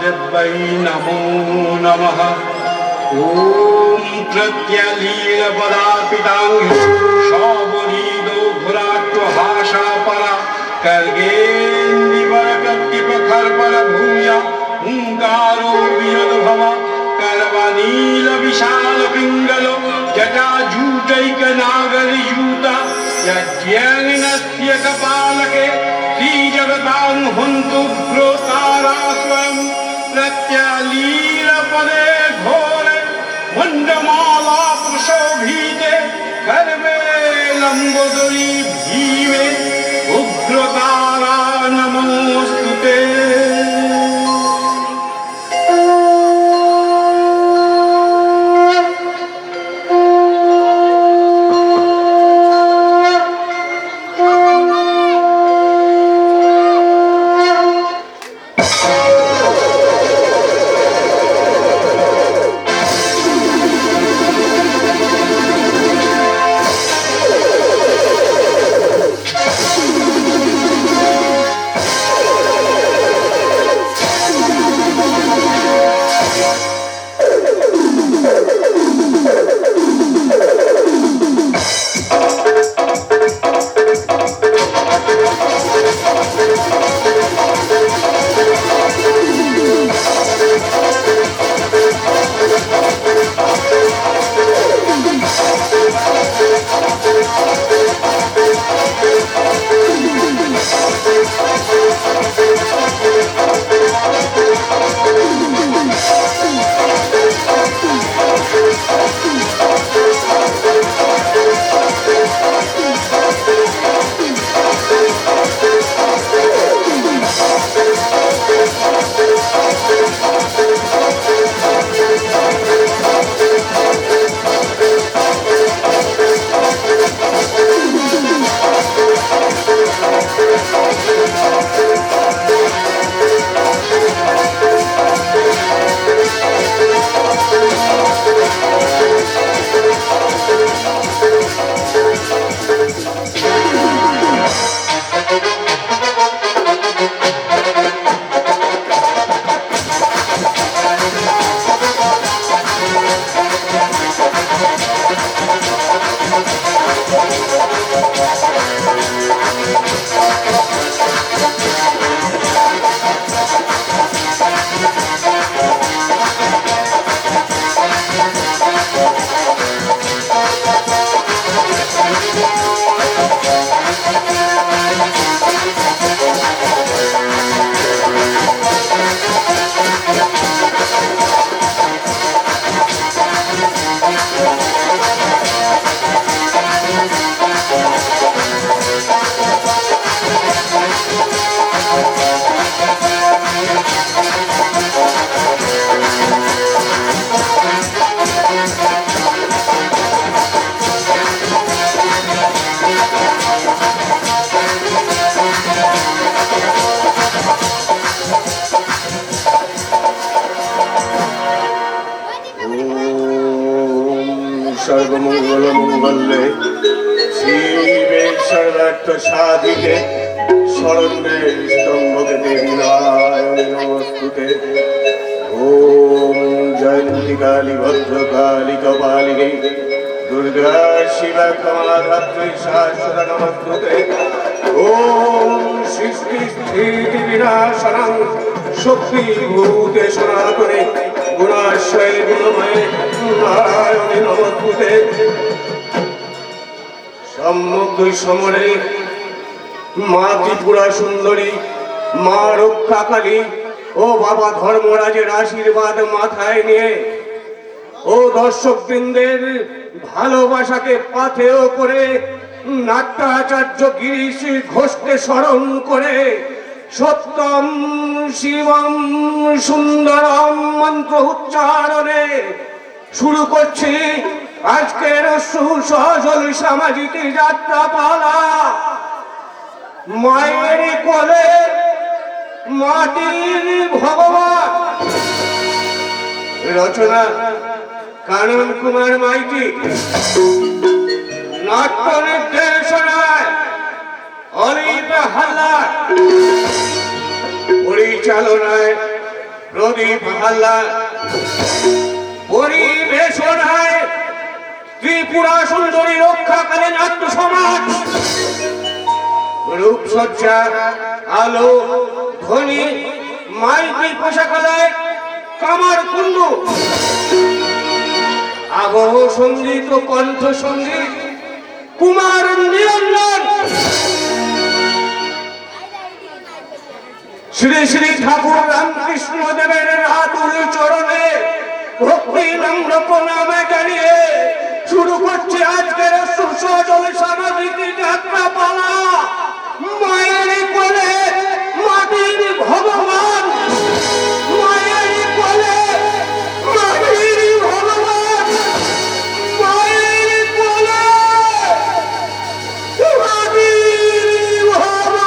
देव्यै नमो नमः। ॐ प्रत्यलीलपदापिताङ्गी शावरीदो भुराट्वहासापरा कर्गेन्दिवरकट्टिपखर्परभूया हुङ्कारो वियद्भव करवनीलविशालपिङ्गलो जटाजूटैकनागरयूता यज्ञस्य कपालके श्रीजगतां हन्तु प्रोतारा स्वयं प्रत्यलीलपदे घोरे मण्डमाला प्रशोभिते गर्वे लम्बोदरी भीमे उग्रतारा नमोऽस्तुते। सर्वमंगलमंगल्ये शिवे सर्वार्थ साधिके शरण्ये स्तंभके देवी नारायणे नमोस्तुते। ओम जयंती काली भद्रकाली कपालिनी दुर्गा शिवा कमलाधात्री शाश्वत नमोस्तुते। ओम सृष्टि स्थिति विनाशनं शक्ति भूते सनातने गुणाश्रय गुणमये नारायणे नमोस्तुते। सम्मुख समरे মা ত্রিপুরা সুন্দরী, মা রক্ষাকালী ও বাবা ধর্মরাজের আশীর্বাদ মাথায় নিয়ে ও দর্শকবৃন্দের ভালোবাসাকে পাথেয় করে নাট্যাচার্য গিরিশ ঘোষকে স্মরণ করে সত্যম শিবম সুন্দরম মন্ত্র উচ্চারণে শুরু করছি আজকের সুসজল সামাজিক যাত্রাপালা। মায়ের কোলে মাটির ভগবান, রচনা কানন কুমার মাইতি, নাট্য নির্দেশনায় অনিত হালদার, পরিচালনায় প্রদীপ হালদার পরিবেশনায় ত্রিপুরা সুন্দরী রক্ষাকালীন নাট্য সমাজ রূপসজ্জা আলো ধ্বনি মাইকি পোশাকালয় কামার কুণ্ডু আবহ সঙ্গীত ও কণ্ঠ সঙ্গীত কুমার নিরঞ্জন শ্রী শ্রী ঠাকুর রামকৃষ্ণ দেবের রাতুল চরণে ভক্তি নম্র প্রণামে জানিয়ে শুরু করছে আজকের সুসজল সামাজিক যাত্রা পালা মায়ের কোলে মাটির ভগবান মায়ের কোলে মাটির ভগবান মায়ের কোলে মাটির ভগবান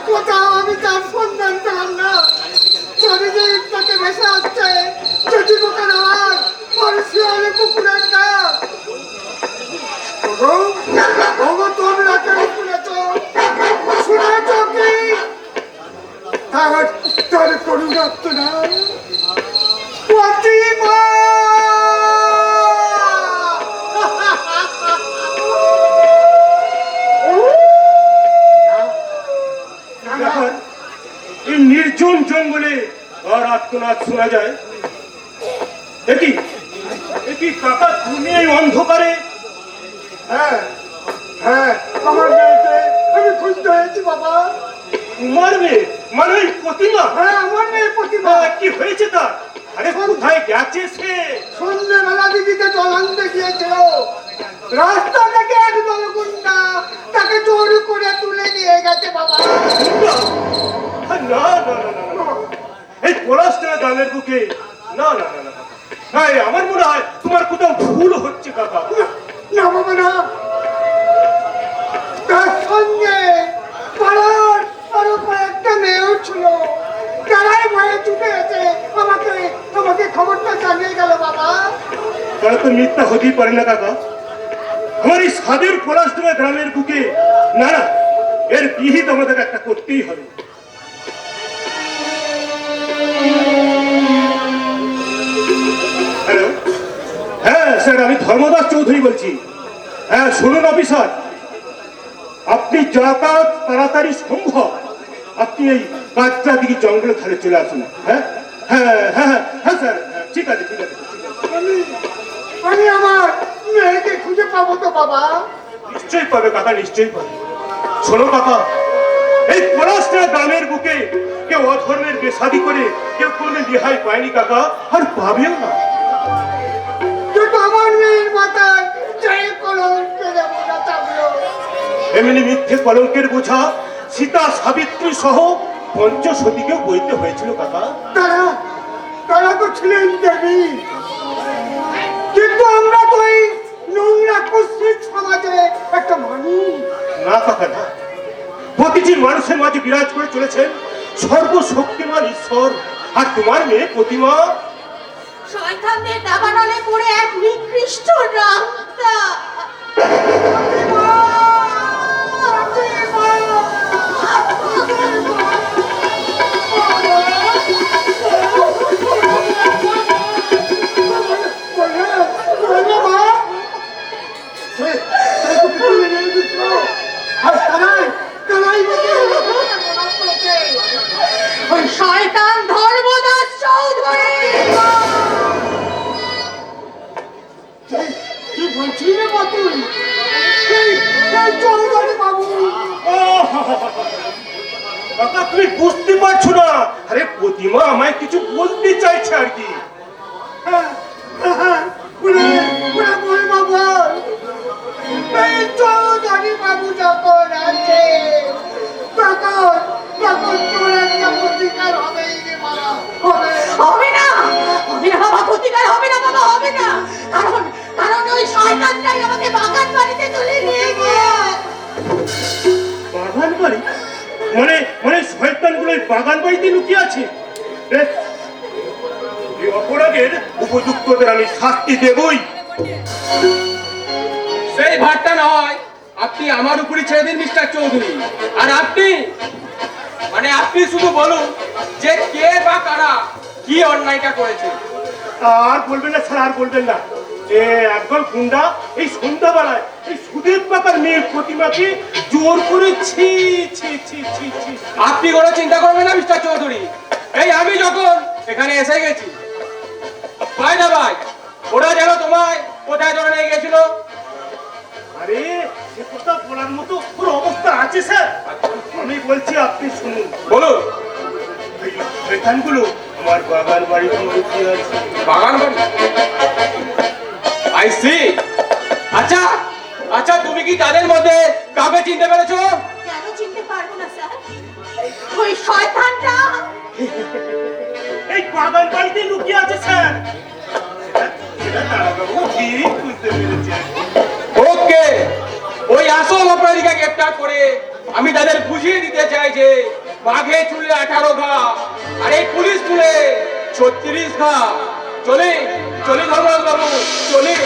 কোথাও আমি তার সন্ধান পেলাম না চারিদিক তাকে ভেসে আসছে চেঁচি পোকার আওয়াজ আর শিয়ালে কুকুরের ডাক তোমরা কেন শুনেছ শুনেছ কি তার করুণাত্ম না প্রতিমা এই নির্জন জঙ্গলে আর আত্মনাদ শোনা যায় দেখি কাকা তুমি এই অন্ধকারে হ্যাঁ হ্যাঁ আমার মেয়েকে আমি খুঁজতে হয়েছি বাবা তোমার মেয়ে মানে ওই প্রতিমা হ্যাঁ আমার মেয়ে প্রতিমা কি হয়েছে তার আরে কোথায় গেছে সে সন্ধ্যেবেলা দিদিতে জল আনতে গিয়েছিল রাস্তা থেকে এক দলগুন্ডা তাকে চোরি করে তুলে নিয়ে গেছে বাবা না না না না না এই পলাশটা গ্রামের বুকে না না না না হ্যাঁ আমার মনে হয় তোমার কোথাও ভুল হচ্ছে কাকা না বাবা না তার সঙ্গে পাড়ার আরো কয়েকটা মেয়েও ছিল তারাই ভয়ে ছুটে এসে আমাকে খবরটা জানিয়ে গেল বাবা তারা তো মিথ্যা হতেই পারে না কাকা আমার এই সাদের পলাশডোবা গ্রামের বুকে না না এর বিহিত আমাদের একটা করতেই হবে হ্যালো হ্যাঁ স্যার আমি ধর্মদাস চৌধুরী বলছি হ্যাঁ শুনুন অফিসার আপনি যাতায়াত তাড়াতাড়ি সম্ভব আপনি এই কাঁচা দিকে জঙ্গলের ধারে চলে আসুন হ্যাঁ হ্যাঁ হ্যাঁ হ্যাঁ স্যার ঠিক আছে ঠিক আছে আমি আমার মেয়েকে খুঁজে পাবো তো বাবা নিশ্চয়ই পাবে কাকা নিশ্চয়ই পাবে শোনো কাকা এই পলাশটা গ্রামের বুকে কেউ অধর্মের বেশাদি করে কেউ কোনো রেহাই পায়নি কাকা আর পাবেও না কিন্তু আমার মেয়ের মাথায় যে কলঙ্কের বোঝা চাপলো এমনি মিথ্যে কলঙ্কের বোঝা সীতা সাবিত্রী সহ পঞ্চসতীকেও বইতে হয়েছিল কাকা তারা তো ছিলেন দেবী কিন্তু আমরা তো এই নোংরা কুৎসিত সমাজে একটা মানুষ না কাকা না প্রতিটি মানুষের মাঝে বিরাজ করে চলেছেন সর্বশক্তিমান ঈশ্বর আর তোমার মেয়ে প্রতিমা শয়তানদের দাবানলে পড়ে এক নিকৃষ্ট রাস্তা শয়তান ধর্মদাস চৌধুরী কি বলছি রে বাতুল চৌধুরী বাবু কাকা তুমি বুঝতে পারছো না আরে প্রতিমা আমায় কিছু বলতে চাইছে আর কি চৌধুরী বাবু যখন আছে তখন তোর একটা প্রতিকার হবেই রে বাবা হবে হবে না বাবা প্রতিকার হবে না বাবা হবে না কারণ কারণ ওই শয়তানটাই আমাকে বাগান বাড়িতে তুলে নিয়ে গিয়ে বাগান বাড়ি? মানে মানে শয়তানগুলো এই বাগান বাড়িতে লুকিয়ে আছে? বেশ, এই অপরাধের উপযুক্তদের আমি শাস্তি দেবই। সেই ভাতটা নয় আপনি আমার উপরই ছেড়ে দিন মিস্টার চৌধুরী। আর আপনি মানে আপনি শুধু বলুন যে কে বা কারা কি অন্যায়টা করেছে। আর বলবেন না স্যার, আর বলবেন না। যে একদল গুন্ডা এই সন্ধ্যাবেলায় এই সুদেব বাবার মেয়ের প্রতিমাকে জোর করে ছি ছি ছি ছি ছি। আপনি কোনো চিন্তা করবেন না মিস্টার চৌধুরী। এই আমি যখন এখানে এসে গেছি, ভাই না ভাই, ওরা যেন তোমায় কোথায় ধরে নিয়ে গেছিল? আরে সে কথা বলার মতো ওর অবস্থা আছে স্যার। আমি বলছি আপনি শুনুন। বলুন। এই শয়তানগুলো আমার বাগান বাড়িতে লুকিয়ে আছে। বাগান বাড়ি? I see. আচ্ছা আচ্ছা, তুমি কি তাদের মধ্যে কাউকে চিনতে পেরেছো? কেন চিনতে পারবো না স্যার? ওই শয়তানটা এই বাগান বাড়িতে লুকিয়ে আছে স্যার। সেটা দাঁড়াবাবু ঠিক বুঝতে পেরেছে। ওকে, ওই আসল অপরাধীকে গ্রেফতার করে আমি তাদের বুঝিয়ে দিতে চাই যে বাঘে চুলে 18 ঘা আর এই পুলিশ চুলে 36 ঘা। চলে চলে ধর্মরাজ বাবু, চলে।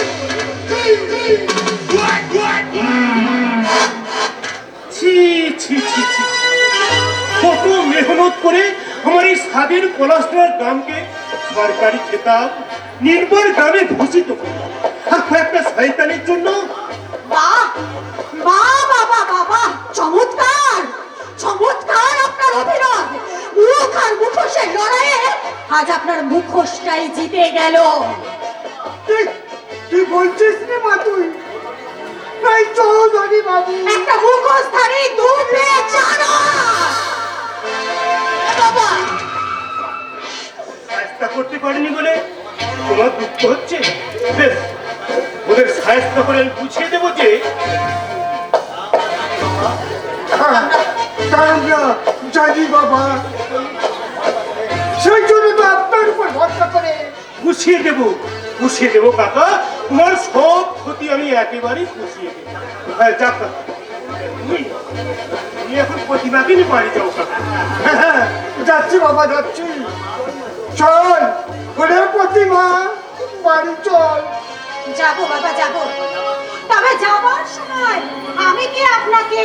ছি ছি ছি ছি, কত মেহনত করে আমার এই স্বাধীন পলাশনাথ গ্রামকে সরকারি খেতাব নির্ভর গ্রামে ভূষিত করলাম, আর কয়েকটা শয়তানের জন্য। বাহ বাহ বাবা বাবা, চমৎকার চমৎকার আপনার অভিনয়। মুখ আর মুখোশের লড়াইয়ে আজ আপনার মুখোশটাই জিতে গেল। তুই বলছিস রে মা? তুই এই চৌধুরী বাবু একটা মুখোশধারী দুর্বে জানো বাবা। সাহায্য করতে পারিনি বলে তোমার দুঃখ হচ্ছে? বেশ, ওদের সাহায্য করে আমি বুঝিয়ে দেবো যে আমরা জানি বাবা, সেই জন্য তো আপনার উপর ভরসা করে পুষিয়ে দেবো কাকা। তোমার সব ক্ষতি আমি একেবারেই পুষিয়ে দেবো। হ্যাঁ, যাক কাকা, তুমি এখন প্রতিমাকে নিয়ে বাড়ি যাও কাকা। হ্যাঁ, যাচ্ছি বাবা, যাচ্ছি। চল ওরে প্রতিমা, বাড়ি চল। যাবো বাবা যাবো, তবে যাবার সময় আমি কি আপনাকে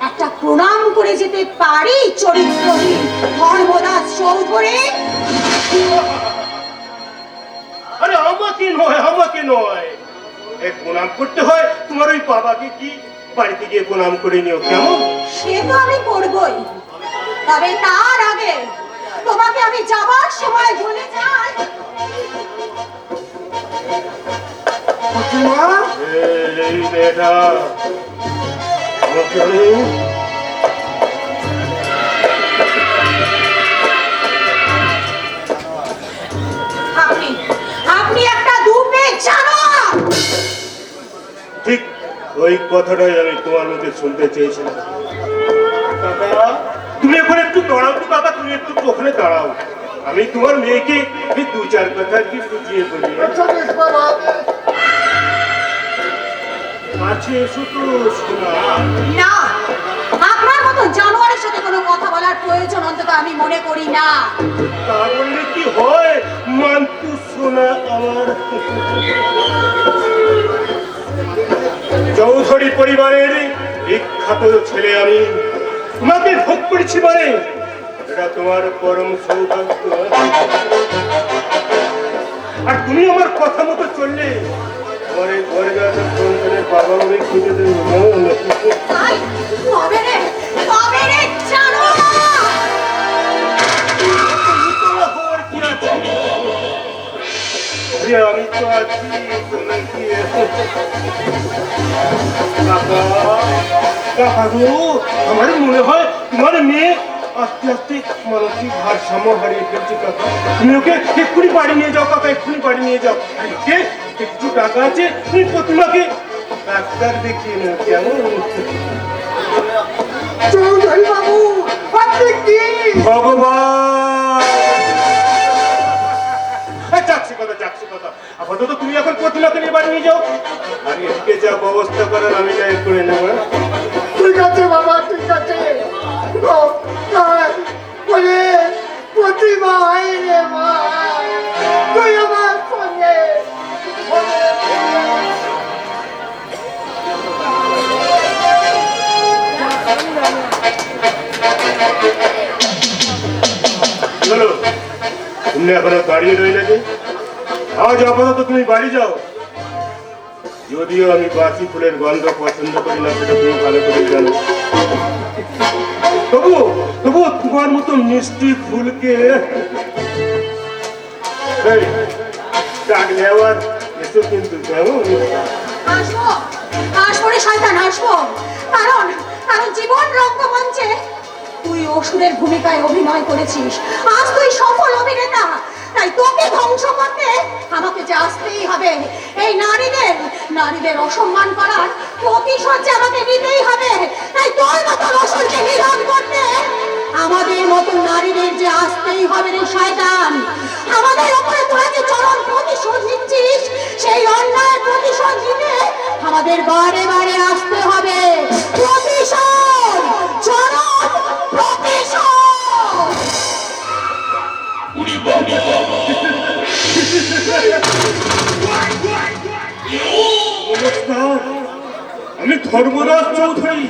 একটা প্রণাম করে যেতে পারি চরিত্রহীন ধর্মদাস চৌধুরী? আরে আমাকে নয়, এ প্রণাম করতে হয় তোমার ওই বাবাকে। কি বাড়িতে গিয়ে প্রণাম করে নিও, কেমন? সে তো আমি করবই, তবে তার আগে তোমাকে আমি যাবার সময় বলে যাই, প্রতিমা, এই মেয়েটা আমাকে আপনি আপনি একটা দুর্বে জানো। ঠিক ওই কথাটাই আমি তোমার মুখে শুনতে চেয়েছিলাম। কাকা, তুমি এখন একটু দাঁড়াও তো কাকা, তুমি একটু ওখানে দাঁড়াও। আমি তোমার মেয়েকে এই 2-4 কথা কি বুঝিয়ে বলি। আচ্ছা বেশ বাবা। কাছে এসো তো শোনা। না, আপনার মতো জানোয়ারের সাথে কোনো কথা বলার প্রয়োজন অন্তত আমি মনে করি না। তা বললে কি হয় মান্তু শোনা আমার। চৌধুরী পরিবারের বিখ্যাত ছেলে আমি, তোমাকে ভোগ করেছি মানে এটা তোমার পরম সৌভাগ্য। আর তুমি আমার কথা মতো চললে তোমার এই ঘরে সন্তানের বাবা আমি খুঁজে দেবো। তাই তবে রে জানোয়ার। কি আছে? আমি তো আছি, তোমরা কি আমার মনে হয় তোমার মেয়ে আস্তে আস্তে মানসিক ভারসাম্য হারিয়ে ফেলছে কাকা। তুমি ওকে এক্ষুনি বাড়ি নিয়ে যাও কাকা, এক্ষুনি বাড়ি নিয়ে যাও। এদিকে কিছু টাকা আছে, তুমি প্রতিমাকে ডাক্তার দেখিয়ে নেও, কেমন? চৌধুরী বাবু, আপনি কি? ভগবান, যাচ্ছি কথা। আপাতত তুমি এখন প্রতিলাকে নিয়ে বাড়ি নিয়ে যাও, আর এদিকে যা ব্যবস্থা করার আমি যাই করে নেবো। ঠিক আছে বাবা, ঠিক আছে। বলে প্রতিমা রে মা, তুই আমার সঙ্গে চলো, তুমি এখনো দাঁড়িয়ে রইলে যে? আজ আপাতত তুমি বাড়ি যাও। যদিও আমি বাসি ফুলের গন্ধ পছন্দ করি না, সেটা তুমি ভালো করে জানো। তবু তবু তোমার মতো মিষ্টি ফুলকে ডাকলে আবার এসো কিন্তু, কেমন? আসবো, আসবো রে শয়তান, আসবো। কারণ কারণ জীবন রঙ্গমঞ্চে তুই অসুরের ভূমিকায় অভিনয় করেছিস। আজ তুই সফল অভিনেতা, তাই তোকে ধ্বংস করতে আমাকে যে আসতেই হবে। এই নারীদের অসম্মান করার প্রতিশোধ যে আমাকে নিতেই হবে। তাই তোর মতো অসুরকে নিধন করতে আমাদের মতো নারীদের যে আসতেই হবে রে শয়তান। আমাদের উপরে তোরা যে চরম প্রতিশোধ নিচ্ছিস, সেই অন্যায় প্রতিশোধ নিতে আমাদের বারে বারে আসতে হবে। প্রতিশোধ, চরম প্রতিশোধ। নমস্কার, আমি ধর্মদাস চৌধুরী।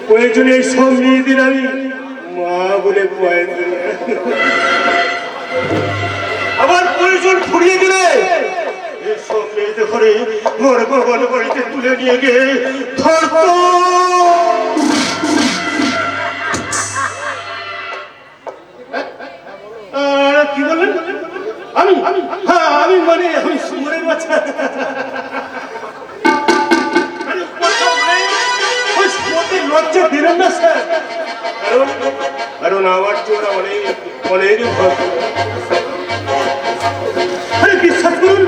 প্রয়োজনে এই সব মেয়েদের আমি মা বলে ভয় করি। আবার প্রয়োজন ফুরিয়ে গেলে সব মেয়েদের ঘরে ঘর ভগবান বাড়িতে তুলে নিয়ে গিয়ে ধর্ম কি বললেন? আমি হ্যাঁ আমি মানে আমি সুমনের বাচ্চা। লজ্জা দিলেন না স্যার, কারণ আমার চোরা অনেক ভদ্র। আরে বিশ্বাস করুন,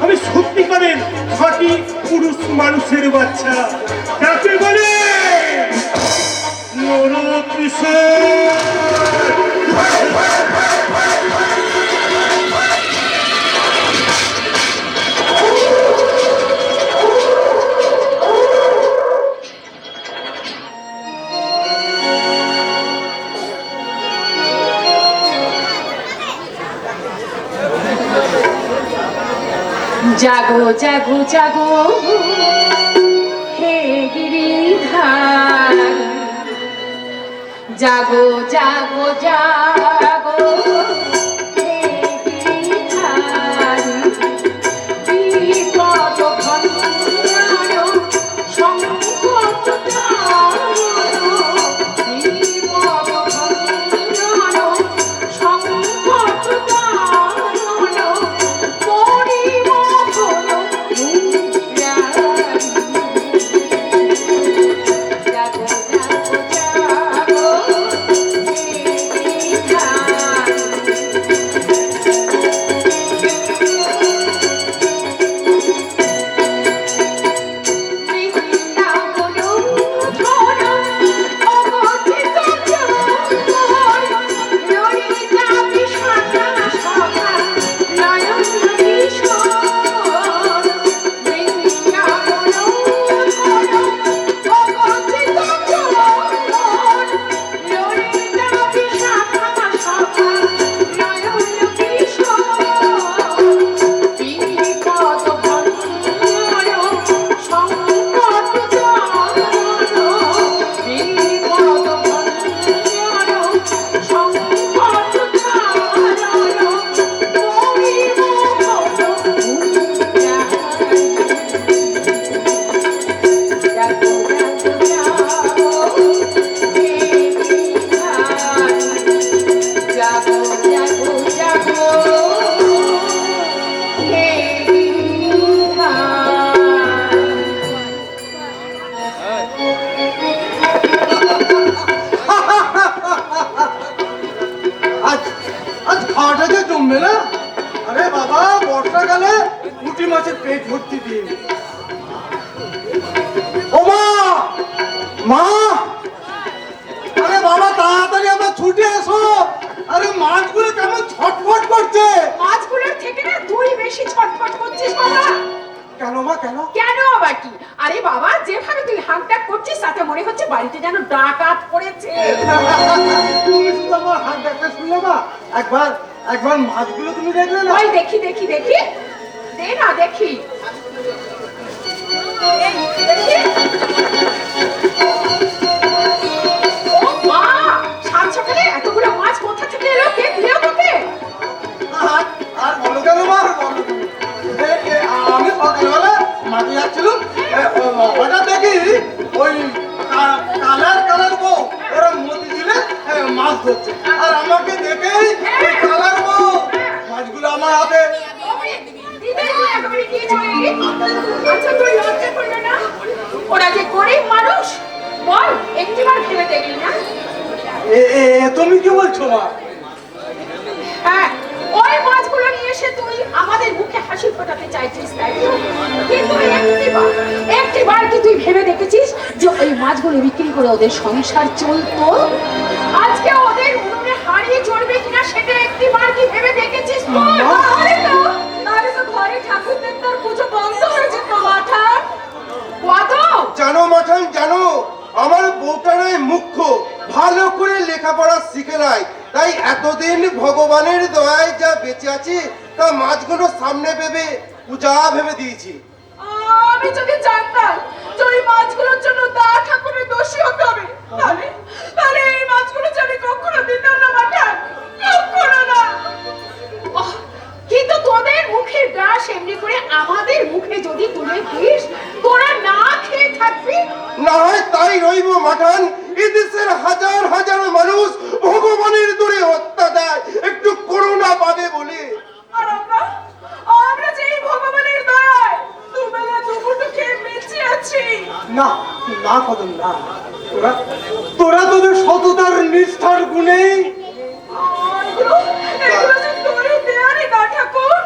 আমি সত্যিকারের খাঁটি পুরুষ মানুষের বাচ্চা, যাকে বলে নরকিশোর। জাগো জাগো জাগো হে গিরিধার, জাগো জাগো জাগো হে গিরিধার। বিপদ ভঞ্জন সংকট তারণ, বিপদ ভঞ্জন সংকট তারণ। মা, আরে বাবা তাড়াতাড়ি আমরা ছুটে এসো। আরে মাছগুলো কেমন ছটফট করছে। মাছগুলোর থেকে ছটফট করছিস বাবা? কেন মা কেন? কেন আবার কি? আরে বাবা, যেভাবে তুই হাঁকডাক করছিস তাতে মনে হচ্ছে বাড়িতে যেন ডাকাত পড়েছে। তুমি শুধু আমার হাত দেখা শুনলে মা, একবার একবার মাছগুলো তুমি দেখলে না? ওই দেখি দেখি দেখি, দে না দেখি। এই, দেখি। ও মা, সাত সকালে এতগুলো মাছ কোথা থেকে এলো? কে দিল তোকে? আর আর বলো কেন মা, আর বলো কেন? আমি সকালবেলা মাঠে যাচ্ছিলাম, হঠাৎ দেখি ওই কালার কালার বউ ওরা মতি ঝিলে মাছ ধরছে, আর আমাকে দেখেই ওই কালার বউ মাছগুলো আমার হাতে। আচ্ছা, তুই লজ্জা করলো না? ওরা যে গরিব মানুষ, বল একটিবার ভেবে দেখলি না? তুমি কি বলছো মা? হ্যাঁ, ওই মাছগুলো নিয়ে এসে তুই আমাদের মুখে হাসি ফোটাতে চাইছিস, তাই তো? কিন্তু একটিবার কি তুই ভেবে দেখেছিস যে ওই মাছগুলো বিক্রি করে ওদের সংসার চলতো? আজকে ওদের উনুনে হারিয়ে চড়বে কিনা সেটা একটিবার কি ভেবে দেখেছিস তুই? তাহলে তো ঘরে ঠাকুর দেবতার পুজো বন্ধ হয়ে যেত মাথা। কত জানো মাঠান, জানো আমার বউটা নয় মুখ্য, ভালো করে লেখাপড়া শিখে নাই, তাই এতদিন ভগবানের দয়ায় যা বেঁচে আছি তা মাছগুলো সামনে ভেবে পূজা ভেবে দিয়েছি। আমি যদি জানতাম যে ওই মাছগুলোর জন্য দা ঠাকুরের দোষী হতে হবে, তাহলে তাহলে এই মাছগুলো যে আমি কখনো দিতাম না মাঠা, কখনো না। কিন্তু তোদের মুখের গ্রাস এমনি করে আমাদের মুখে যদি তুলে দিস, তোরা না খেয়ে থাকবি। না হয় তাই রইব মাঠান, এদেশের হাজার হাজার মানুষ ভগবানের দূরে হত্যা দেয় একটু করুণা পাবে বলে। আর আমরা যে এই ভগবানের দয়ায় দুবেলা দুপুরটু খেয়ে বেঁচে আছি। না না কদম না, তোরা তোরা তোদের সততার নিষ্ঠার গুণেই এগুলো যে তোরই দেয়া রে গা ঠাকুর।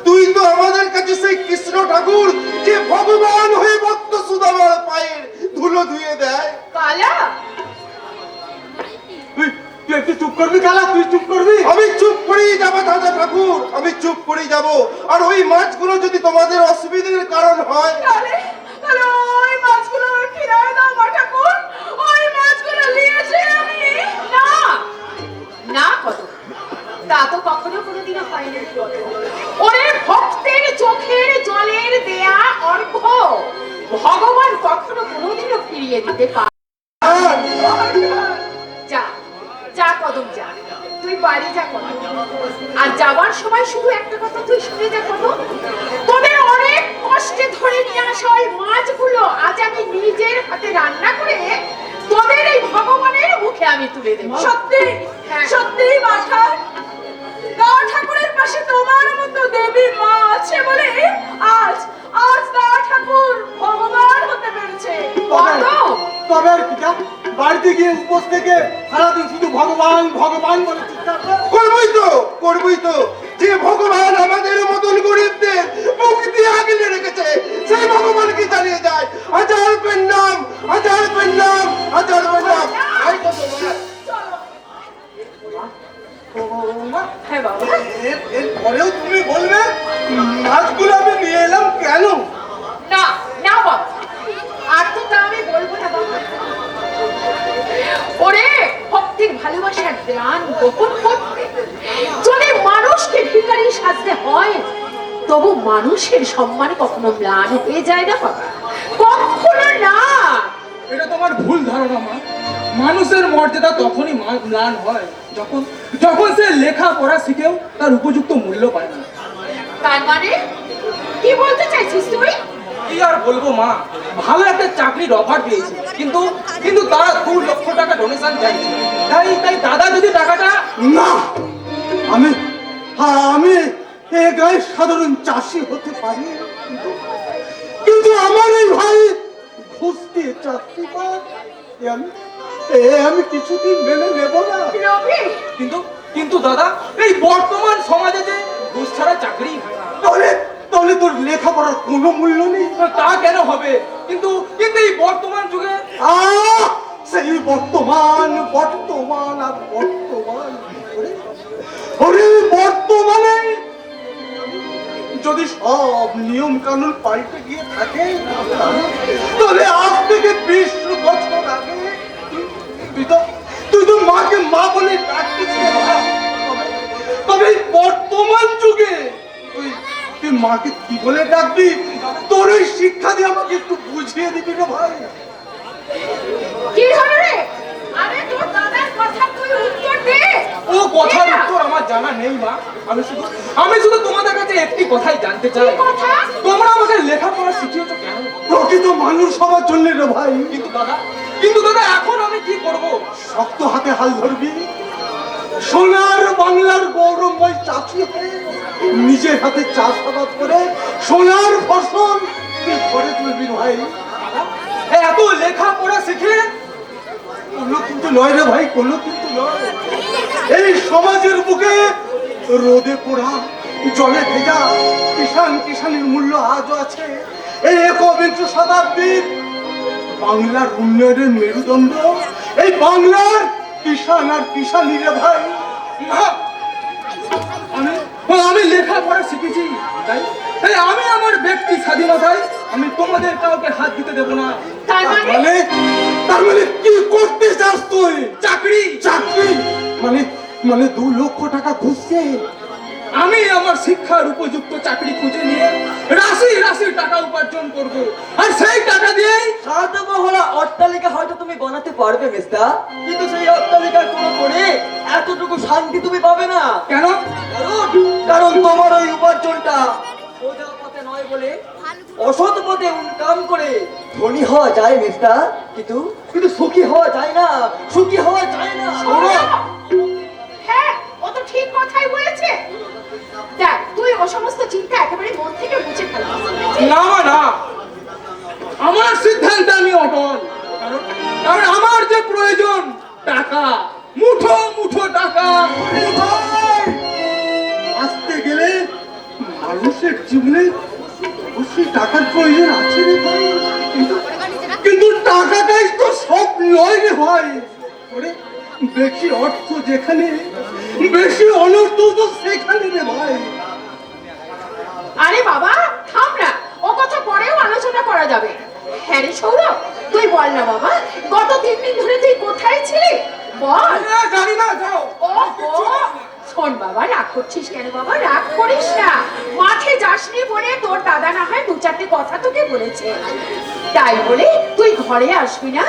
তুই তো আমাদের কাছে সেই কৃষ্ণ ঠাকুর যে ভগবান হয়ে ভক্ত সুদামার পায়ের ধুলো ধুয়ে দেয়। কালা, তুই তুই একটু চুপ করবি কালা, তুই চুপ করবি? আমি চুপ করেই যাবো দাদা ঠাকুর, আমি চুপ করেই যাব। আর ওই মাছগুলো যদি তোমাদের অসুবিধার কারণ হয়, তাহলে তাহলে ওই মাছগুলো আমার ফিরায় দাও মা ঠাকুর। ওই মাছগুলো নিয়েছি আমি। না না, কত তা তো কখনো কোনোদিনও হয়নি। ওরে ভক্তের চোখের জলের দেয়া অর্ঘ্য ভগবান কখনো কোনোদিনও ফিরিয়ে দিতে পারে। যা যা কদম যা, তুই বাড়ি যা কদম। আর যাবার সময় শুধু একটা কথা তুই শুনে যা কদম, তোদের অনেক কষ্টে ধরে নিয়ে আসা ওই মাছগুলো আজ আমি নিজের হাতে রান্না করে তোদের এই ভগবানের মুখে আমি তুলে দেব। সত্যি সত্যি মাথা, গা ঠাকুরের পাশে তোমার মতো দেবী মা আছে বলে আজ আজ গা ঠাকুর ভগবান হতে পেরেছে। তবে আর কি, বাড়িতে গিয়ে উপোস থেকে সারাদিন শুধু ভগবান ভগবান বলে চিৎকার কর। করবই তো, যে ভগবান আমাদের মতন গরিবদের মুক্তি আগলে রেখেছে সেই ভগবানকে চালিয়ে যায়। হাজার নাম, হাজার নাম, হাজার নাম। এই তো তোমার। মা, হ্যাঁ বাবা, এরপরেও তুমি বলবে মাছগুলো আমি নিয়ে এলাম কেন? না না বাবা, আর তো তা আমি বলবো না বাবা। ওরে ভক্তির ভালোবাসার জ্ঞান গোপন করতে যদি মানুষকে ভিখারি সাজতে হয়, তবু মানুষের সম্মান কখনো ম্লান হয়ে যায় না বাবা, কখনো না। এটা তোমার ভুল ধারণা মা। মানুষের মর্যাদা তখনই ম্লান হয় যখন যখন সে লেখাপড়া শিখেও তার উপযুক্ত মূল্য পায় না। তার মানে কি বলতে চাইছিস তুই? কি আর বলবো মা, ভালো একটা চাকরির অফার পেয়েছি, কিন্তু কিন্তু তারা 2 লক্ষ টাকা ডোনেশন চাইছে। তাই দাদা যদি টাকাটা না, আমি আমি এ গায়ে সাধারণ চাষি হতে পারি, কিন্তু আমার এই ভাই ঘুষ দিয়ে চাকরি পায়, আমি কিছুদিন মেনে নেব না। রবি, কিন্তু কিন্তু দাদা, এই বর্তমান সমাজে যে ঘুষ ছাড়া চাকরি হয় না। তাহলে তাহলে তোর লেখাপড়ার কোনো মূল্য নেই? তা কেন হবে? কিন্তু কিন্তু এই বর্তমান যুগে সেই বর্তমান বর্তমান আর বর্তমান, ওরে বর্তমানে যদি সব নিয়ম কানুন পাল্টে গিয়ে থাকে, তবে আজ থেকে 20 বছর আগে তুই তো মাকে মা বলে ডাকতেছিস। তবে এই বর্তমান যুগে তুই মাকে কি বলে ডাকবি? তোর ওই শিক্ষা দিয়ে আমাকে একটু বুঝিয়ে দিবি রে ভাই। কি হলো রে? আরে তোর দাদার কথা তুই উত্তর দে। ও কথার উত্তর আমার জানা নেই মা। আমি শুধু তোমাদের কাছে একটি কথাই জানতে চাই, কথা? তোমরা আমাকে লেখাপড়া শিখিয়েছো কেন? প্রকৃত মানুষ হওয়ার জন্য রে ভাই। কিন্তু দাদা এখন আমি কি করব? শক্ত হাতে হাল ধরবি, সোনার বাংলার গৌরবময় চাষি হয়ে নিজের হাতে চাষাবাদ করে সোনার ফসল তুই ঘরে তুলবি ভাই। এত লেখাপড়া শিখে কোনো কিন্তু নয় রে ভাই, কোনো কিন্তু নয়। এই সমাজের বুকে রোদে পোড়া জলে ভেজা কিষানের মূল্য আজও আছে। এই 21বিংশ শতাব্দীর বাংলার উন্নয়নের মেরুদণ্ড এই বাংলার কিষান আর কিষানি রে ভাই। আমি লেখাপড়া শিখেছি, তাই আমি আমার ব্যক্তি স্বাধীনতায় আমি তোমাদের কাউকে হাত দিতে দেবো না। তার মানে তার মানে কি করতে চাস তুই? চাকরি চাকরি মানে 2 লক্ষ টাকা ঘুষছে। আমি আমার শিক্ষার উপযুক্ত চাকরি খুঁজে নিয়ে রাশি রাশি টাকা উপার্জন করব, আর সেই টাকা দিয়েই সাতমহলা অট্টালিকা হয়তো তুমি বানাতে পারবে মিস্টার, কিন্তু সেই অট্টালিকার কোনো করে এতটুকু শান্তি তুমি পাবে না। কেন? কারণ তোমার ওই উপার্জনটা সোজা পথে নয় বলে অসৎ পথে ইনকাম করে ধনী হওয়া যায় মিস্টার, কিন্তু সুখী হওয়া যায় না, সুখী হওয়া যায় না। হ্যাঁ, ও তো ঠিক কথাই বলেছে। দেখ, তুই ও সমস্ত চিন্তা একেবারে মন থেকে মুছে ফেলবি। না, আমার সিদ্ধান্তে আমি অটল। কারণ আমার যে প্রয়োজন টাকা, মুঠো মুঠো টাকা। আসতে গেলে মানুষের জীবনে অবশ্যই টাকার প্রয়োজন আছে রে ভাই, কিন্তু টাকাটাই তো সব নয় রে ভাই। ওরে বেশি অর্থ যেখানে, বেশি অনর্থ তো সেখানে রে ভাই। আরে বাবা থাম না, ও কথা পরেও আলোচনা করা যাবে। হ্যাঁ রে সৌরভ, তুই বল না বাবা, গত 3 দিন ধরে তুই কোথায় ছিলি বল। জানি না, যাও। শোন বাবা, রাগ করছিস কেন বাবা? রাগ করিস না, মাঠে যাসনি বলে তোর দাদা না হয় 2-4টে কথা তোকে বলেছে, তাই বলে তুই ঘরে আসবি না?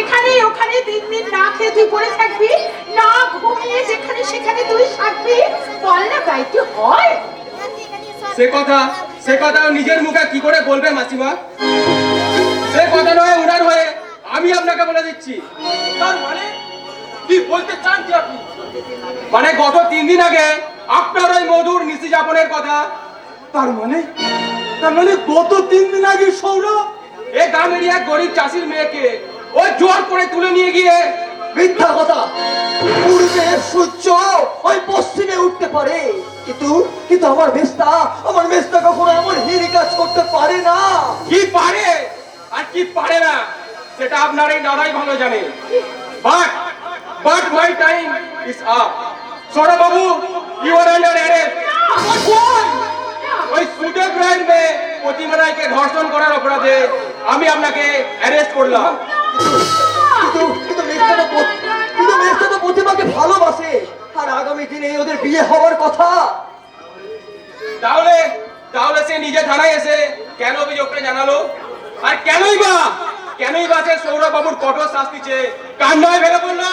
এখানে ওখানে 3 দিন না খেয়ে তুই পড়ে থাকবি, না ঘুমিয়ে যেখানে সেখানে তুই থাকবি? বল না, তাই কি হয়? সে কথা নিজের মুখে কি করে বলবে মাসিমা? সে কথা নয় ওনার হয়ে আমি আপনাকে বলে দিচ্ছি। তার মানে কি বলতে চান কি আপনি? মানে গত 3 দিন আগে আপনার ওই মধুর নিশি যাপনের কথা। তার মানে গত 3 দিন আগে সৌরভ এই গ্রামের এক গরিব চাষির মেয়েকে ওই জোর করে তুলে নিয়ে গিয়ে। মিথ্যা কথা। পূর্বে সূর্য ওই পশ্চিমে উঠতে পারে, কিন্তু আমার মেস্তা কখনো এমন হিরি কাজ করতে পারে না। কি পারে আর কি পারে না সেটা আপনার এই দাদাই ভালো জানে। But my time is up. Sora Babu, you are under arrest. ওই সুদেব রায়ের মেয়ে প্রতিমা রায়কে ধর্ষণ করার অপরাধে আমি আপনাকে অ্যারেস্ট করলাম। কিন্তু মেস্তা তো প্রতিমাকে ভালোবাসে, আর আগামী দিনে ওদের বিয়ে হওয়ার কথা। তাহলে সে নিজে থানায় এসে কেন অভিযোগটা জানালো? আর কেনই বা সে সৌরভ বাবুর কঠোর শাস্তি চেয়ে কান্নায় ভেঙে পড়লো?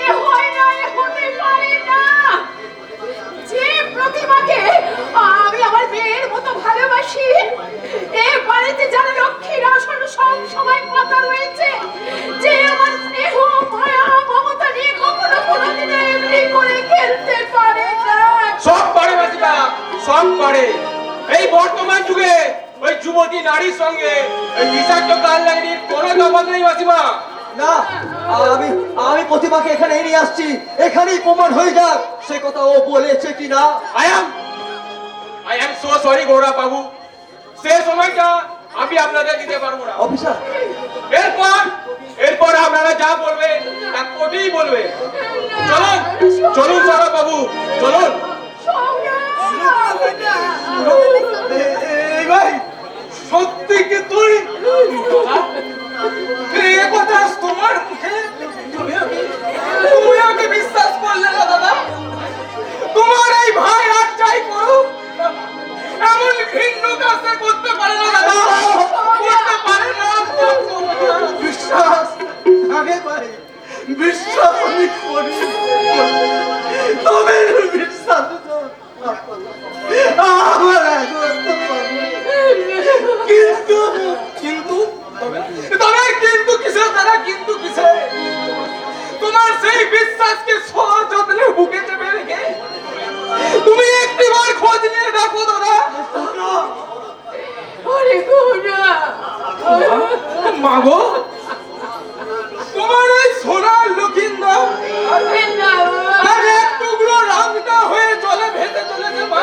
এ হয় না, এ হতে পারে না। যে প্রতিমাকে আমি আমার মেয়ের মতো ভালোবাসি, এ বাড়িতে যারা লক্ষ্মীর আসন সব সময় কথা রয়েছে, যে আমার স্নেহ মায়া মমতা নিয়ে কখনো কোনোদিন এমনি করে খেলতে পারে না। সব পারে মাসিমা, সব পারে। এই বর্তমান যুগে ওই যুবতী নারীর সঙ্গে ওই বিষাক্ত কালনাগিনীর কোনো তফাৎ নেই মাসিমা। না, আমি প্রতিমাকে এখানে নিয়ে আসছি, এখানেই প্রমাণ হয়ে যাক সে কথা ও বলেছে কিনা। I am so sorry Gaura বাবু, সে সময়টা আমি আপনাদের দিতে পারবো না। অফিসার, এরপর আপনারা যা বলবেন তা কোর্টেই বলবে। চলুন সৌরভ বাবু, চলুন। সৌরভ! সত্যি কি তুই এ কথা তোমার মুখে তুমি ওকে বিশ্বাস করলে না দাদা? তোমার এই ভাই আর যাই করুক এমন ঘৃণ্য কাজটা করতে পারে না দাদা, করতে পারে না। বিশ্বাস আগে পারে, বিশ্বাস আমি করি, তবে বিশ্বাস আমার একমাত্র পাবে। কিন্তু কিন্তু তবে কিন্তু কিসের দ্বারা কিন্তু কিসে তোমার সেই বিশ্বাসকে সযত্নে বুকে চেপে রেখে তুমি একটিবার খোঁজ নিয়ে দেখো দাদা। মাগো তোমার এই সোনার লক্ষিন্দর আর এক টুকরো রামটা হয়ে জলে ভেসে চলেছে মা।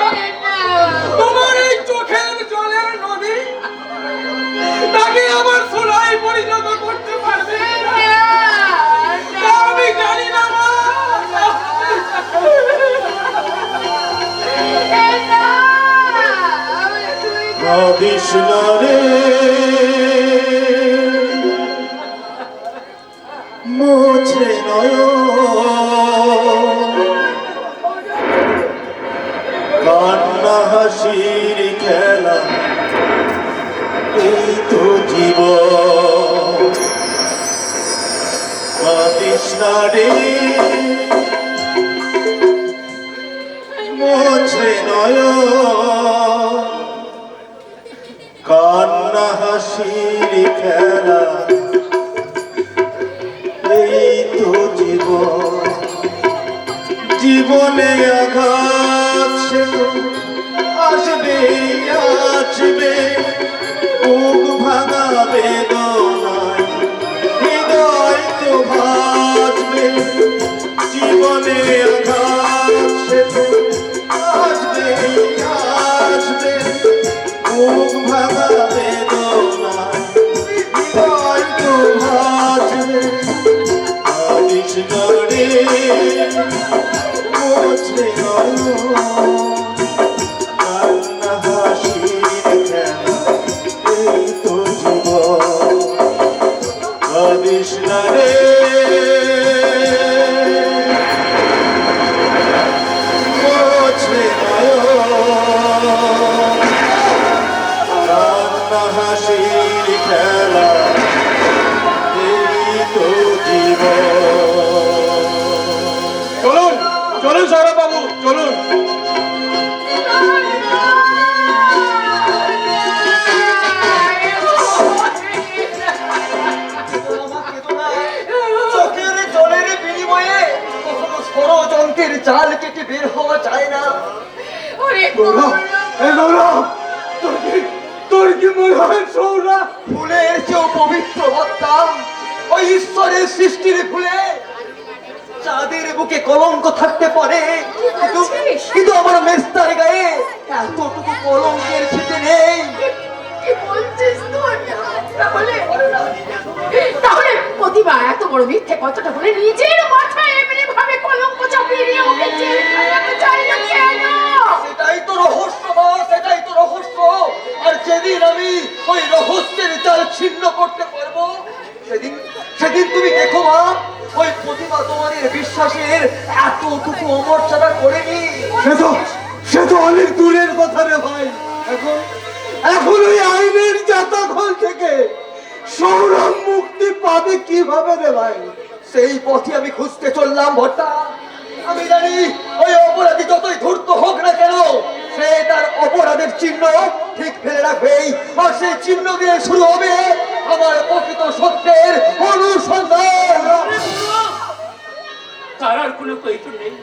তোমার এই চোখের জলের নদী তাকে আবার সোনায় পরিণত করতে পারবে তা আমি জানি না মা। কৃষ্ণরে মোছে নয় কান্না হাসির খেলা এই তো জীবন। কৃষ্ণরে মোছে নয় কান্না হাসির খেলা এই তো জীবন। জীবনে আঘাত সে তো আসবে আসবে, বুক ভাঙা বেদনায় হৃদয় তো ভাসবে। জীবনে আঘাত সে তো আসবে আসবে, বুক ভাঙা বেদনায় হৃদয় তো ভাসবে। কৃষ্ণরে মোছে কান্না হাসির খেলা এই তো জীবন। কৃষ্ণরে মোছে কান্না হাসির খেলা এই তো জীবন। চলুন চলুন সৌরভ বাবু চলুন। চোখের জলের বিনিময়ে কখনো ষড়যন্ত্রের জাল কেটে বের হওয়া যায় না। তোর কি মনে হয় সৌরা? ফুলের চেয়েও পবিত্র হত্যা ওই ঈশ্বরের সৃষ্টির ফুলে চাঁদের বুকে কলঙ্ক থাকতে পারে, কিন্তু আমার মেস্তার গায়ে এতটুকু কলঙ্কের ছিটে নেই। কি বলছিস তুই? তাহলে প্রতিভা এত বড় মিথ্যে কথাটা বলে নিজের মাথায় এমনি ভাবে কলঙ্ক চাপিয়ে দিয়ে ওকে জেলখানায় রাখতে চাইলো কেন? সেটাই তো রহস্য মা, সেটাই তো রহস্য। আর যেদিন আমি ওই রহস্যের জাল ছিন্ন করতে পারবো সেদিন সেদিন তুমি দেখো মা, ওই প্রতিভা তোমাদের বিশ্বাসের এতটুকু অমর্যাদা করেনি। সে তো অনেক দূরের কথা রে ভাই। এখন ওই আইনের জাতকল থেকে সৌরভ মুক্তি পাবে কিভাবে রে ভাই? সেই পথে আমি খুঁজতে চললাম ভট্টা। আমি জানি ওই অপরাধী যতই ধূর্ত হোক না কেন সে তার অপরাধের চিহ্ন ঠিক ফেলে রাখবেই, আর সেই চিহ্ন দিয়ে শুরু হবে আমার প্রকৃত সত্যের অনুসন্ধান। তার আর কোনো প্রয়োজন নেই,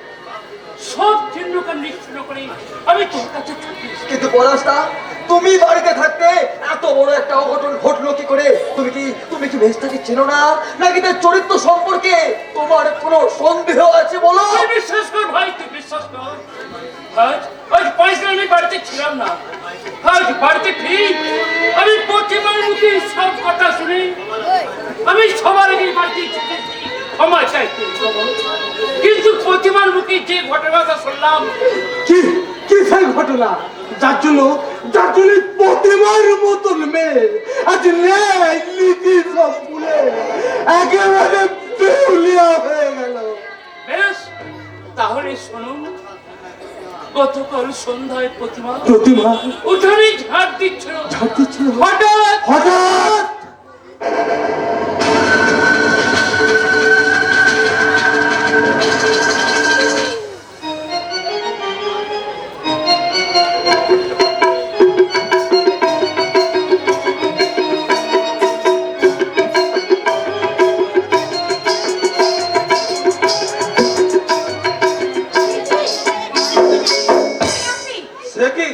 সব চিহ্নকে নিশ্চিন্ন করে আমি তোর কাছে ছুটি। কিন্তু পলাশদা, তুমি বাড়িতে থাকতে এত বড় একটা অঘটন ঘটলো কি করে? তুমি কি মেজদাকে চেনো না, নাকি তার চরিত্র সম্পর্কে তোমার কোনো সন্দেহ আছে বলো? তুই বিশ্বাস কর ভাই, তুই বিশ্বাস কর। আজ পয়সা আমি বাড়িতে ছিলাম না, আজ বাড়িতে ঠিক আমি প্রতিমার মুখে সব কথা শুনি। আমি সবার আগে বাড়িতে ক্ষমা চাইতে, কিন্তু প্রতিমার মুখে যে ঘটনাটা শুনলাম কি কি সেই ঘটনা যার জন্য চাচুরি প্রতিমার মতন মেয়ে আজ নেই নীতি সব ভুলে একেবারে বেউলিয়া হয়ে গেল। বেশ, তাহলে শুনুন, গতকাল সন্ধ্যায় প্রতিমা উঠানে ঝাড় দিচ্ছিল, হঠাৎ হঠাৎ সে কি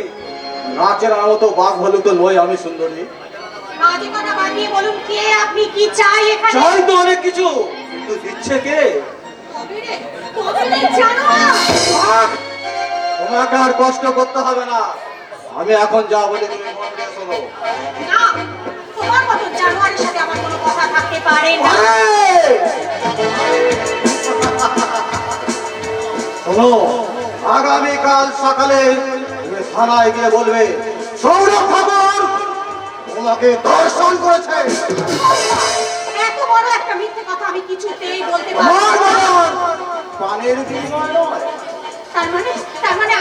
নাচের মতো বাঘ ভালু তো নয় আমি সুন্দরী। বাজে কথা বাদ দিয়ে বলুন কে আপনি, কি চাই এখানে? চাই তো অনেক কিছু, কিন্তু দিচ্ছে কে? তবে রে জানোয়ার। আহ, তোমাকে আর কষ্ট করতে হবে না, আমি এখন যা বলি তুমি মন দিয়ে শোনো। না, তোমার মতো জানোয়ারের সাথে আমার কোনো কথা থাকতে পারে না। শোনো, আগামীকাল সকালে তুমি থানায় গিয়ে বলবে সৌরভ ঠাকুর তোমাকে দর্শন করেছে। এত বড় একটা মিথ্যে কথা আমি কিছুতেই বলতে আমার পারবো না। বাবার প্রাণের বিনিময় নয়। তার মানে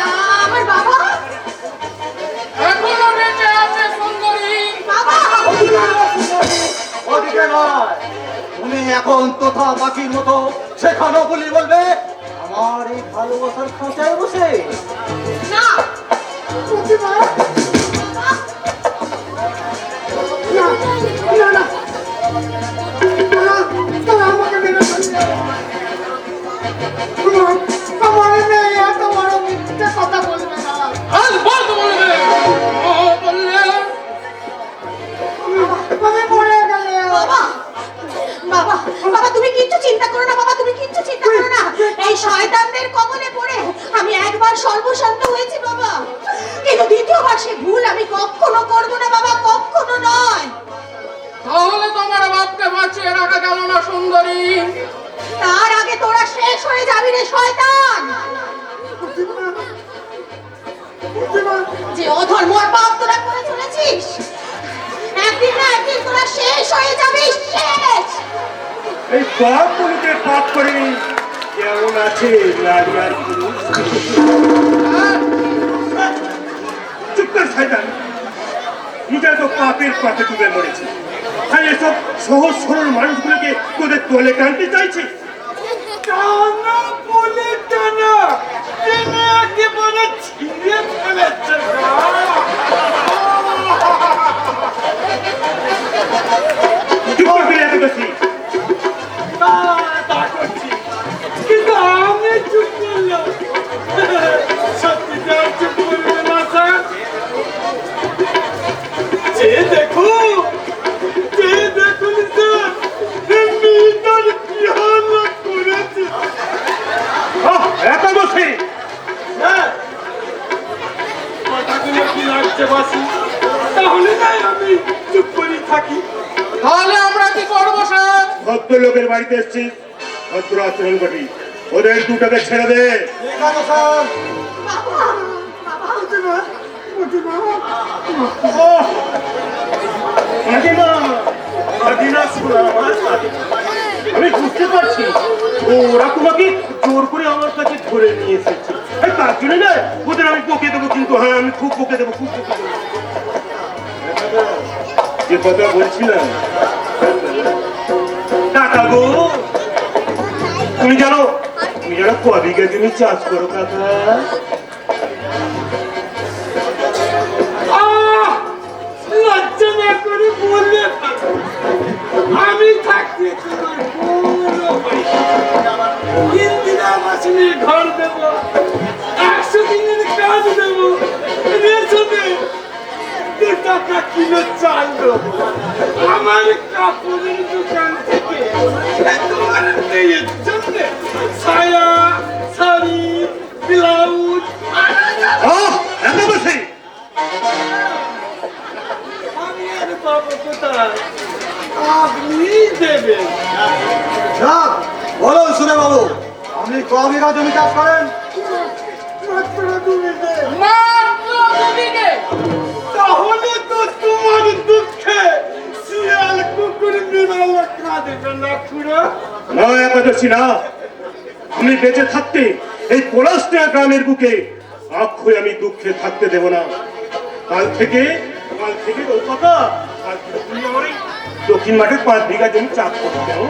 আমার বাবা, এখনো বেঁচে আছে সুন্দরী। বাবা ওদিকে নয়, তুমি এখন তোতা পাখির মতো সেখানে বলি বলবে আমার এই ভালোবাসার খাঁচায় বসে। না, প্রতিমা, না, না, আমাকে মেরে ফেলবে। আমার মেয়ে এত বড় মিথ্যে কথা বলবে না। আজ বলতে বলবে, ও বললে আমি মরে গেলে। বাবা, বাবা, বাবা তুমি কিচ্ছু চিন্তা করো না, বাবা তুমি কিচ্ছু চিন্তা করো না। এই শয়তানদের কবলে পড়ে আমি একবার সর্বশান্ত হয়েছি বাবা, কিন্তু দ্বিতীয়বার সে ভুল আমি কখনো করব না বাবা, কখনো নয়। তাহলে তোমার বাপকে বাঁচিয়ে রাখা গেল না সুন্দরী। তার আগে তোরা শেষ হয়ে যাবি রে শয়তান। যে অধর্মর পাপ তোরা করে চলেছিস, একদিন না একদিন তোরা শেষ হয়ে যাবি, শেষ। এই পাপ বলিতে পাপ করেনি কেমন আছে নারী আর পুরুষ? চুপ কর শয়তান, নিজে তো পাপের পাপে ডুবে মরেছে, আর এসব সহজ সরল মানুষগুলোকে তোদের তোলে টানতে চাইছে। টানা বলে টানা টেনে একেবারে ছিঁড়ে ফেলেছে। চুপ করে ফিরে এত বেশি তা করছি, কিন্তু আমি চুপ করলাম। সত্যিটা চুপ করবে না স্যার। যে দেখুন স্যার, মেয়েটার কি হালত করেছে। এত বসে স্যার, কথাগুলো কি লাগছে বাসি? তাহলে নাই আমি চুপ করে থাকি। তাহলে আমরা কি করবো স্যার? ভদ্রলোকের বাড়িতে এসছি, ভদ্র আচরণ করি, ওদের দুটাকে ছেড়ে দে। ঠিক আছে স্যার। বাবা, বাবা, আমি বুঝতে পারছি ওরা তোমাকে জোর করে আমার কাছে ধরে নিয়ে এসেছে, তার জন্য না ওদের আমি বকে দেবো, কিন্তু হ্যাঁ আমি খুব বকে দেবো, খুব বকে দেবো। যে কথা বলছিলাম কাকা গো, তুমি জানো কবিকে তুমি চাষ করো কাকা? লজ্জা না করে বললে আমি থাকতে তোমার পুরো ইন্দিরা বাসিনীর ঘর দেব, 100 দিনের কাজ দেব, রেশনে 2 টাকা কিলো চাল দেব, আমার কাপড়ের দোকান থেকে তোমার মেয়ের জন্য সায়া, শাড়ি, ব্লাউজ এত বসে আমি আর বাবু কোথায়? আপনি দেবেন। বলুন শুনে বাবু, আপনি ক বিঘা জমি চাষ করেন? মাত্র 2 বিঘে। মাত্র 2 বিঘে? দোষী না। আমি বেঁচে থাকতে এই পলাশটিয়া গ্রামের বুকে আক্ষয় আমি দুঃখে থাকতে দেব না। কাল থেকে ওই কথা, কাল থেকে তুমি আমার এই দক্ষিণ মাঠের 5 বিঘা জমি চাষ করতে দাও।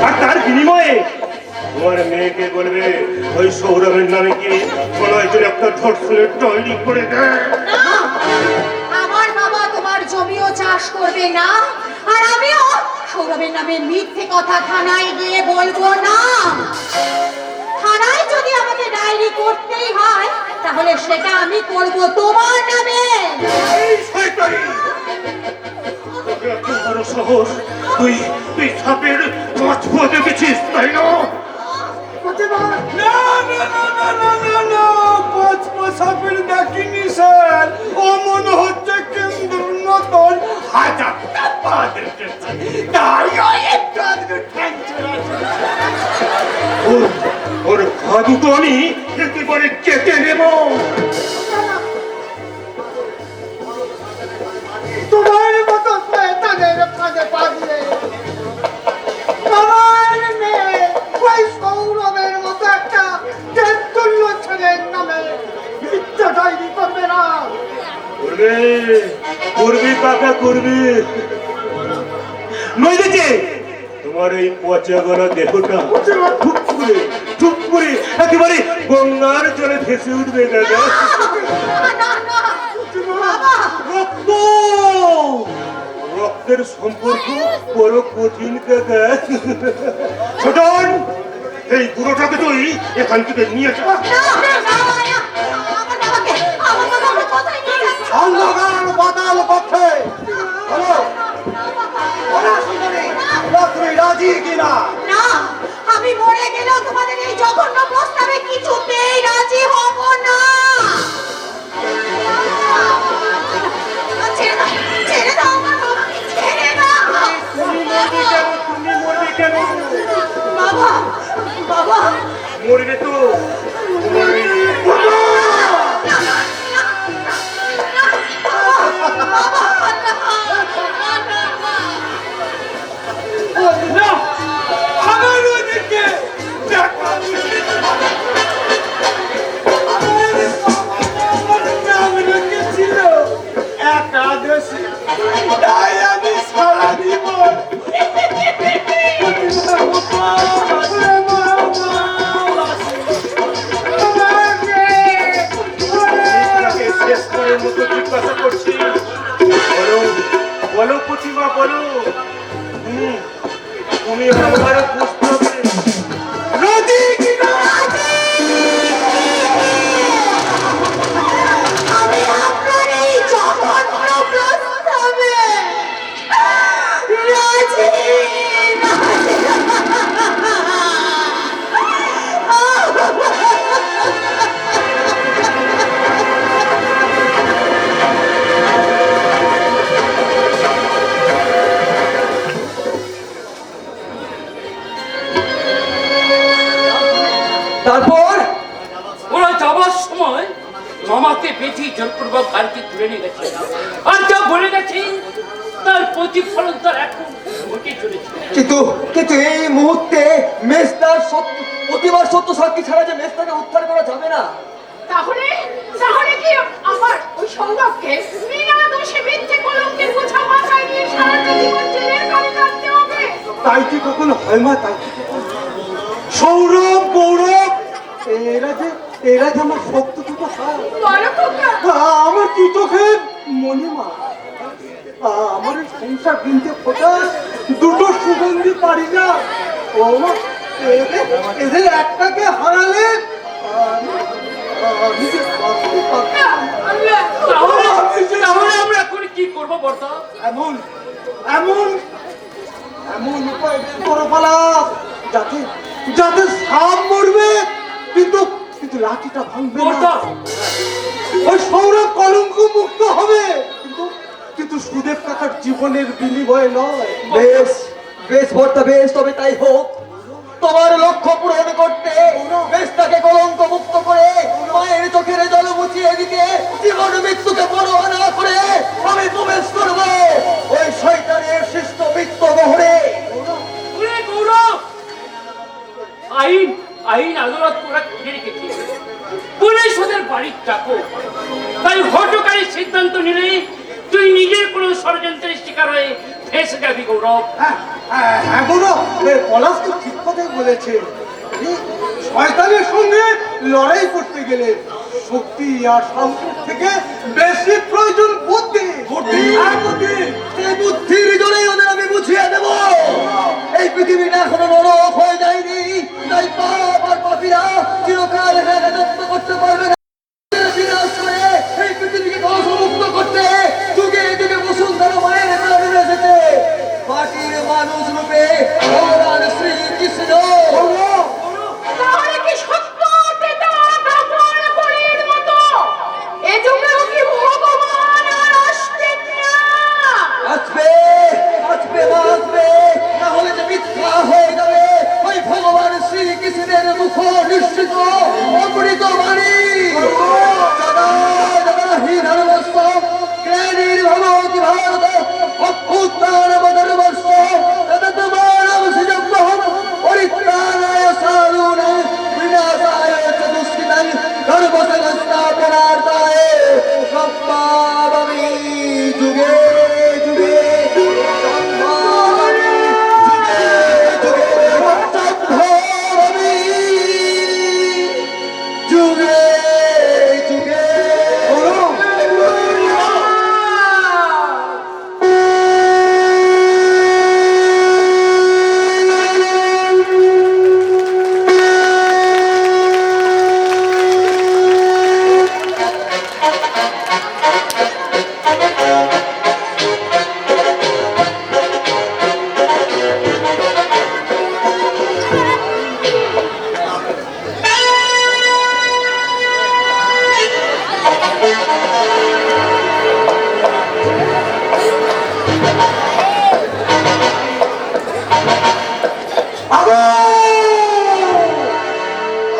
আর তার বিনিময়ে তোমার মেয়েকে বলবে ওই সৌরভের নামে কি কোনো একজন একটা ধর্ষণের তৈরি করে দেয়। না, আমার বাবা তোমার জমিও চাষ করবে না, আর আমিও সৌরভের নামে মিথ্যে কথা থানায় গিয়ে বলবো না। থানায় যদি আমাকে ডায়েরি করতেই হয়, তাহলে সেটা আমি করব তোমার নামে। এই শয়তানি! তোকে এত বড় সাহস! তুই সাপের মাছ দেখেছিস, তাই না? সাপের দেখিনি স্যার, ও মনে হচ্ছে কেন্দ্রের মতন হাজারটা পা দেখেছে, তাই ওই একটু আধটু ঠ্যাং ছড়াচ্ছে। ওর পা দুটো আমি একেবারে কেটে নেব। তোমার মতো শয়তানের ফাঁদে পা দিয়ে আমার মেয়ে ওই সৌরভের মতো একটা তেতুল্য ছেলের নামে মিথ্যা ডায়েরি করবে না। করবি কাকা, করবি। নইলে তোমার এই পচা গলা দেহটা চুপ করে একেবারে গঙ্গার জলে ভেসে উঠবে দাদা। না, না, বাবা, রক্ত, রক্তের সম্পর্ক বড় কঠিন কাকা। ছোটন, এই বুড়োটাকে তুই এখান থেকে নিয়ে যা। আমার বাবাকে কোথায় নিয়ে যাচ্ছ? অন্ধকার বাতাল পক্ষে বলো, ওরা সুন্দরী, তুমি রাজি কিনা? না, আমি মরে গেলেও তোমাদের এই জঘন্য প্রস্তাবে কিছুতেই রাজি হব না। ছেড়ে দাও, ছেড়ে দাও আমার বাবাকে, ছেড়ে দাও। তুমি মরবে কেন? বাবা, বাবা, মরবে তো না, আমার ওদিকে দেখা আমার নাম রেখেছিল একাদশী, তাই আমি সারা জীবন শেষ করার মতো জিজ্ঞাসা করছি। বলো, বলো প্রতিমা, বলো। তুমি আমার বুঝতে হবে। রাজি কিনা? আমি আপনার এই জঘন্য প্রস্তাবে রাজি। তারপর ওরা যাবার সময় মামাকে বেঁধে জোরপূর্বক বাড়িতে তুলে নিয়ে গেছে, আর যা বলে গেছে তার প্রতিফলন তার এখন ঘটে চলেছে। কিন্তু কিন্তু এই মুহূর্তে মেজদার প্রতিবার সত্য সাক্ষী ছাড়া যে মেজদাকে উদ্ধার করা যাবে না। তাহলে তাহলে কি আমার ওই সৌরভকে বিনা দোষে মিথ্যে কলঙ্কের বোঝা মাথায় নিয়ে সারাটা জীবন জেলের ঘরে কাটতে হবে? তাই কি কখনো হয় মা? তাই কি কখনো? সৌরভ, গৌরব, এরা যে আমার শক্ত দুটো হাত, বলো খোকা, আমার কি চোখে মনে মা, আমার এই সংসার কিনতে ফোটা দুটো সুগন্ধি পারি না। ও মা, এদের একটাকে হারালে আমি যে বাঁচতে পারবো না। তাহলে আমরা এখন কি করবো বর্দা? এমন এমন এমন উপায় বের করো পালা, যাতে যাতে সাপ মরবে কিন্তু কিন্তু লাঠিটা ভাঙবে না। বর্দা, ওই সৌরভ কলঙ্ক মুক্ত হবে, কিন্তু কিন্তু সুদেব কাকার জীবনের বিনিময়ে নয়। বেশ বেশ বর্তা, বেশ, তবে তাই হোক। তোমার লক্ষ্য পূরণ করতে মেজদাকে কলঙ্ক মুক্ত করে মায়ের চোখের জল মুছিয়ে দিতে জীবন মৃত্যুকে পরোয়া না করে আমি প্রবেশ করব ওই শয়তানের শিষ্ট মৃত্যু মোহরে। ওরে গৌরব, তাই হঠকারী সিদ্ধান্ত নিলে তুই নিজের কোনো ষড়যন্ত্রের শিকার হয়ে ফেসে যাবি গৌরব। হ্যাঁ গৌরব, পলাশ তো ঠিক কথাই বলেছে। এই শয়তানের সঙ্গে লড়াই করতে গেলে শক্তি আর সম্পদ থেকে বেশি প্রয়োজন বুদ্ধি। আর বুদ্ধি, সেই বুদ্ধির জোরেই ওদের আমি বুঝিয়ে দেব এই পৃথিবীটা এখনো নরক হয়ে যায়নি, তাই পাপ আর পাপীরা চিরকাল রাজত্ব করতে পারবে না। বিনাশ করে এই পৃথিবীকে ধ্বংসমুক্ত করতে যুগে যুগে বসুন্ধরা মায়ের প্রাণ এসেছে মাটির মানুষ রূপে ভগবান শ্রীকৃষ্ণ। তাহলে কি সত্য পিতা ব্রাহ্মণ বলির মতো এ যুগেও কি ভগবান আর আসবেন না? আসবে আসবে আসবে, তাহলে যে মিথ্যা হয়ে যাবে ওই ভগবান শ্রীকৃষ্ণের মুখ নিশ্চিত অমৃত বাণী। সদা সদা হি ধর্মস্ব জ্ঞানীর ভগবতী ভারত অভ্যুত্থান বদর্বস্ব তদতমানম সৃজম্বহম পরিত্রাণায় সাধূনাং বিনাশায় চ দুষ্কৃতাং ধর্মসংস্থাপনার্থায় সম্ভাবামি যুগে যুগে সম্ভাবামি যুগে যুগে যুগে।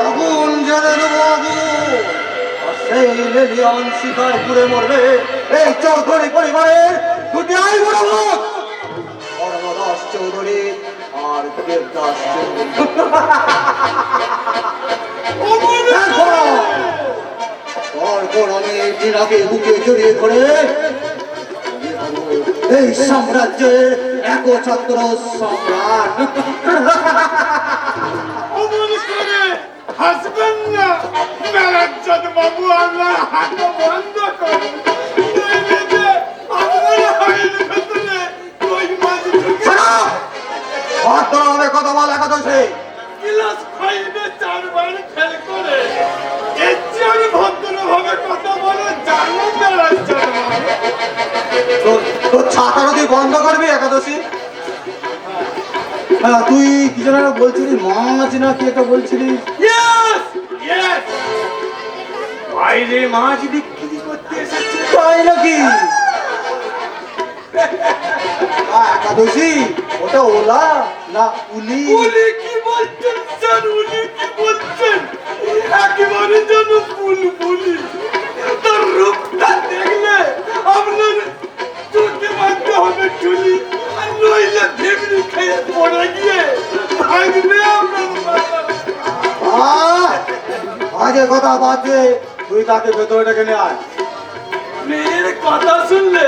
আগুন জ্বালে দেবো আগুন, আর সেই লেলিয়ান শিখায় পুড়ে মরবে এই চৌধুরী পরিবারের দুটি আই বড় লোক, ধর্মদাস চৌধুরী আর দেবদাস চৌধুরী। তারপর আমি টিনাকে বুকে জড়িয়ে ধরে এই সাম্রাজ্যের একছত্র সম্রাট। হাসবেন না মেরাজ্জাদ বাবু, আপনার হাত বন্ধ করুন। কথা বল একাদশে গিলাস খাইবে চারবার ফেল করে, এর চেয়ে আমি ভদ্রভাবে কথা বলে জানো মেরাজ্জাদ বাবু। তোর ছাতাটা তুই বন্ধ করবি একাদশী। হ্যাঁ তুই কি যেন বলছিলি, মাছ না কি একটা বলছিলি? Yes! Yes! বাইরে মাছ বিক্রি করতে এসেছে। তাই নাকি? একাদশী ওটা ওলা না উলি? উনি কি বলছেন স্যার, উনি কি বলছেন? একেবারে যেন বুলবুলি। তার রূপটা দেখলে আপনার চোখে বাঁধতে হবে চুলি, আর নইলে ভেবরি খেয়ে পড়ে গিয়ে ভাঙবে আপনার মাথা। আজে কথা বাদ দে, তুই তাকে ভেতরে ডেকে নিয়ে আয়। মেয়ের কথা শুনলে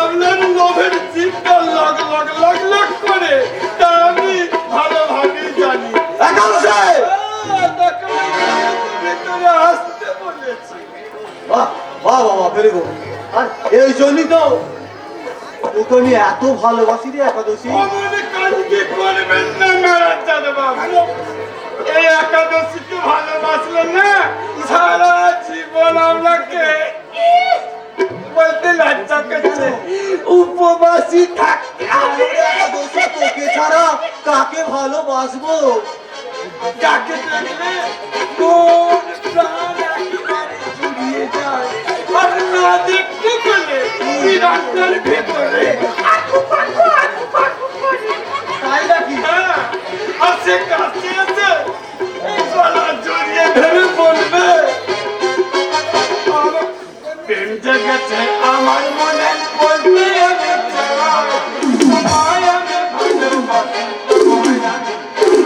আপনার লোভের জিভটা লগ লগ লগ লগ করে, তা আমি ভালোভাবেই জানি। একাদশী ভেতরে আসতে বলেছি। বাহ বাহ বাবা, ভেরি গুড। আর এই জন্যই তো তোকে আমি এত ভালোবাসি রে একাদশী। অমনি কাজকে করবেন না মেরাজ্জাদ বাবু। এই একাদশীকে ভালোবাসলেন না, সারা জীবন আপনাকে বলতে লজ্জা করছে উপবাসী থাকতে হবে। একাদশী তোকে ছাড়া কাকে ভালোবাসবো? যাকে দেখলে মন প্রাণ একেবারে জুড়িয়ে যায়, আর না দেখতে গেলে বিরাটের ভেতরে আকু পাকু করে। তাই নাকি? হ্যাঁ, আর সে কাছে এসে গলা জড়িয়ে ধরে বলবে, আমার প্রেম জেগেছে আমার মনে, বলতে আমি চাই, তোমায় আমি ভালোবাসি, তোমায় আমি চাই।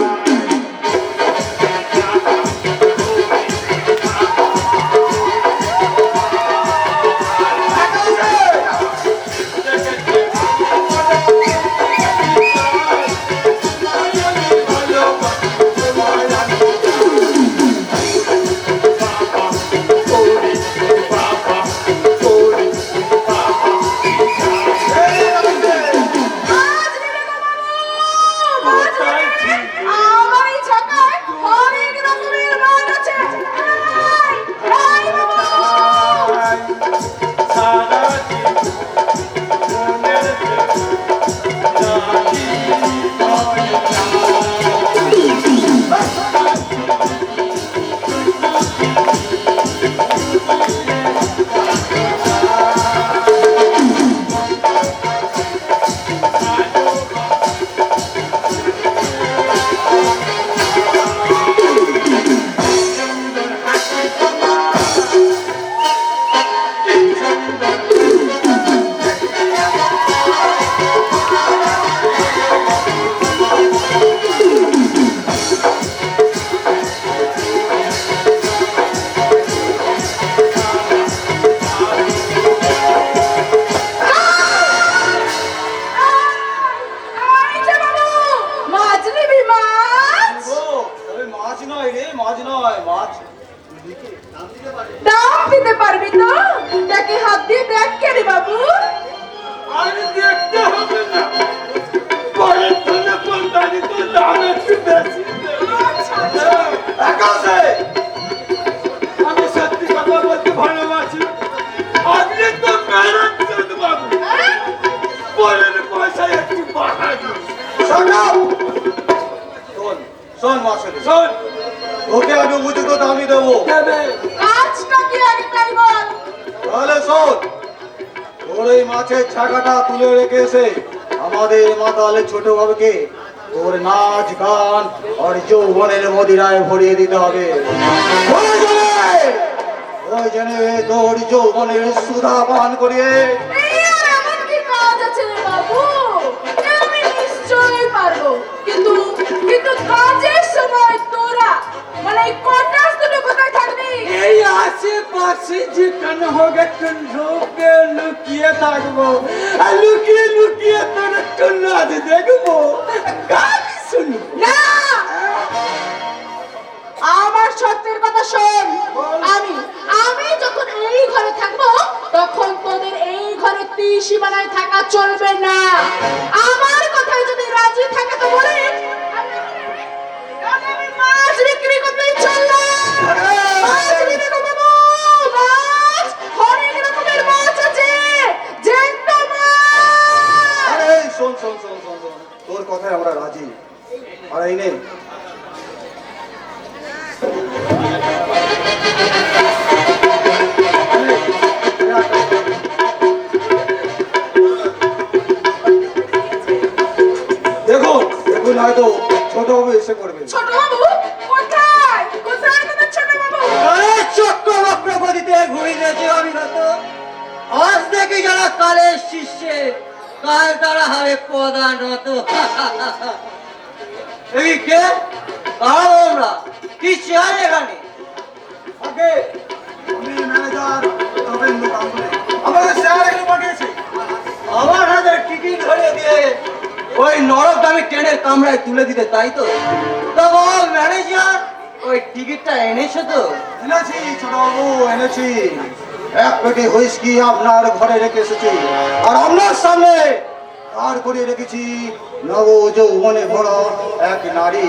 আসলে শোন, ওকে আমি উপযুক্ত দামি দেবো। দেবে। কাজটা কি একটাই বল। তাহলে শোন, তোর এই মাছের ছাকাটা তুলে রেখে এসে আমাদের মাতালে ছোট বাবুকে তোর নাচ গান আর যৌবনের মদিরায় ভরিয়ে দিতে হবে। ওই জন্য তোর যৌবনের সুধা পান করিয়ে এই আর এমন কি কাজ আছে রে বাবু? এ আমি নিশ্চয়ই পারবো। কিন্তু কিন্তু কাজের সময় তোরা মানে এই কটাস দুটো কোথায় থাকবি? এই আশেপাশে যেখানে হোক একটু ঢুকে লুকিয়ে থাকবো, আর লুকিয়ে লুকিয়ে তোর একটু নাচ দেখবো, গান শুনবো। না, আমার সত্যের কথা শোন। আমি যখন এই ঘরে থাকবো তখন তোদের এই ঘরে ত্রিসীমানায় থাকা চলবে না। আমার কথায় যদি রাজি থাকে তো বলে আমি মাছ বিক্রি করতেই চললাম। মাছ বিক্রি করবো, মাছ অনেক রকমের মাছ আছে, জ্যান্ত মাছ। আরে শোন শোন শোন শোন শোন, তোর কথায় আমরা রাজি। আর এই নে, দেখুন দেখুন হয়তো ছোট বাবু এসে পড়বে। ছোট বাবু কোথায়? কোথায় তোমার ছোট বাবু? আরে চক্র বক্র গতিতে ঘুরিয়েছে অবিরত। আজ থেকে যারা কালের শিষ্যে, কাল তারা হবে প্রধানত। এই কে? কারা তোমরা? কি চাই এখানে? আগে আমি ম্যানেজার রবীন্দ্র গাঙ্গুলি, আমাদের স্যার এখানে পাঠিয়েছে। আমার হাতে টিকিট ধরে দিয়ে ওই নরক দামি ট্রেনের কামরায় তুলে দিতে, তাই তো? তো বল ম্যানেজার, ওই টিকিটটা এনেছো তো? এনেছি ছোটবাবু, এনেছি। এক পেটি হুইস্কি আপনার ঘরে রেখে এসেছি, আর আপনার সামনে দাঁড় করিয়ে রেখেছি নব যৌবনে ভরা এক নারী।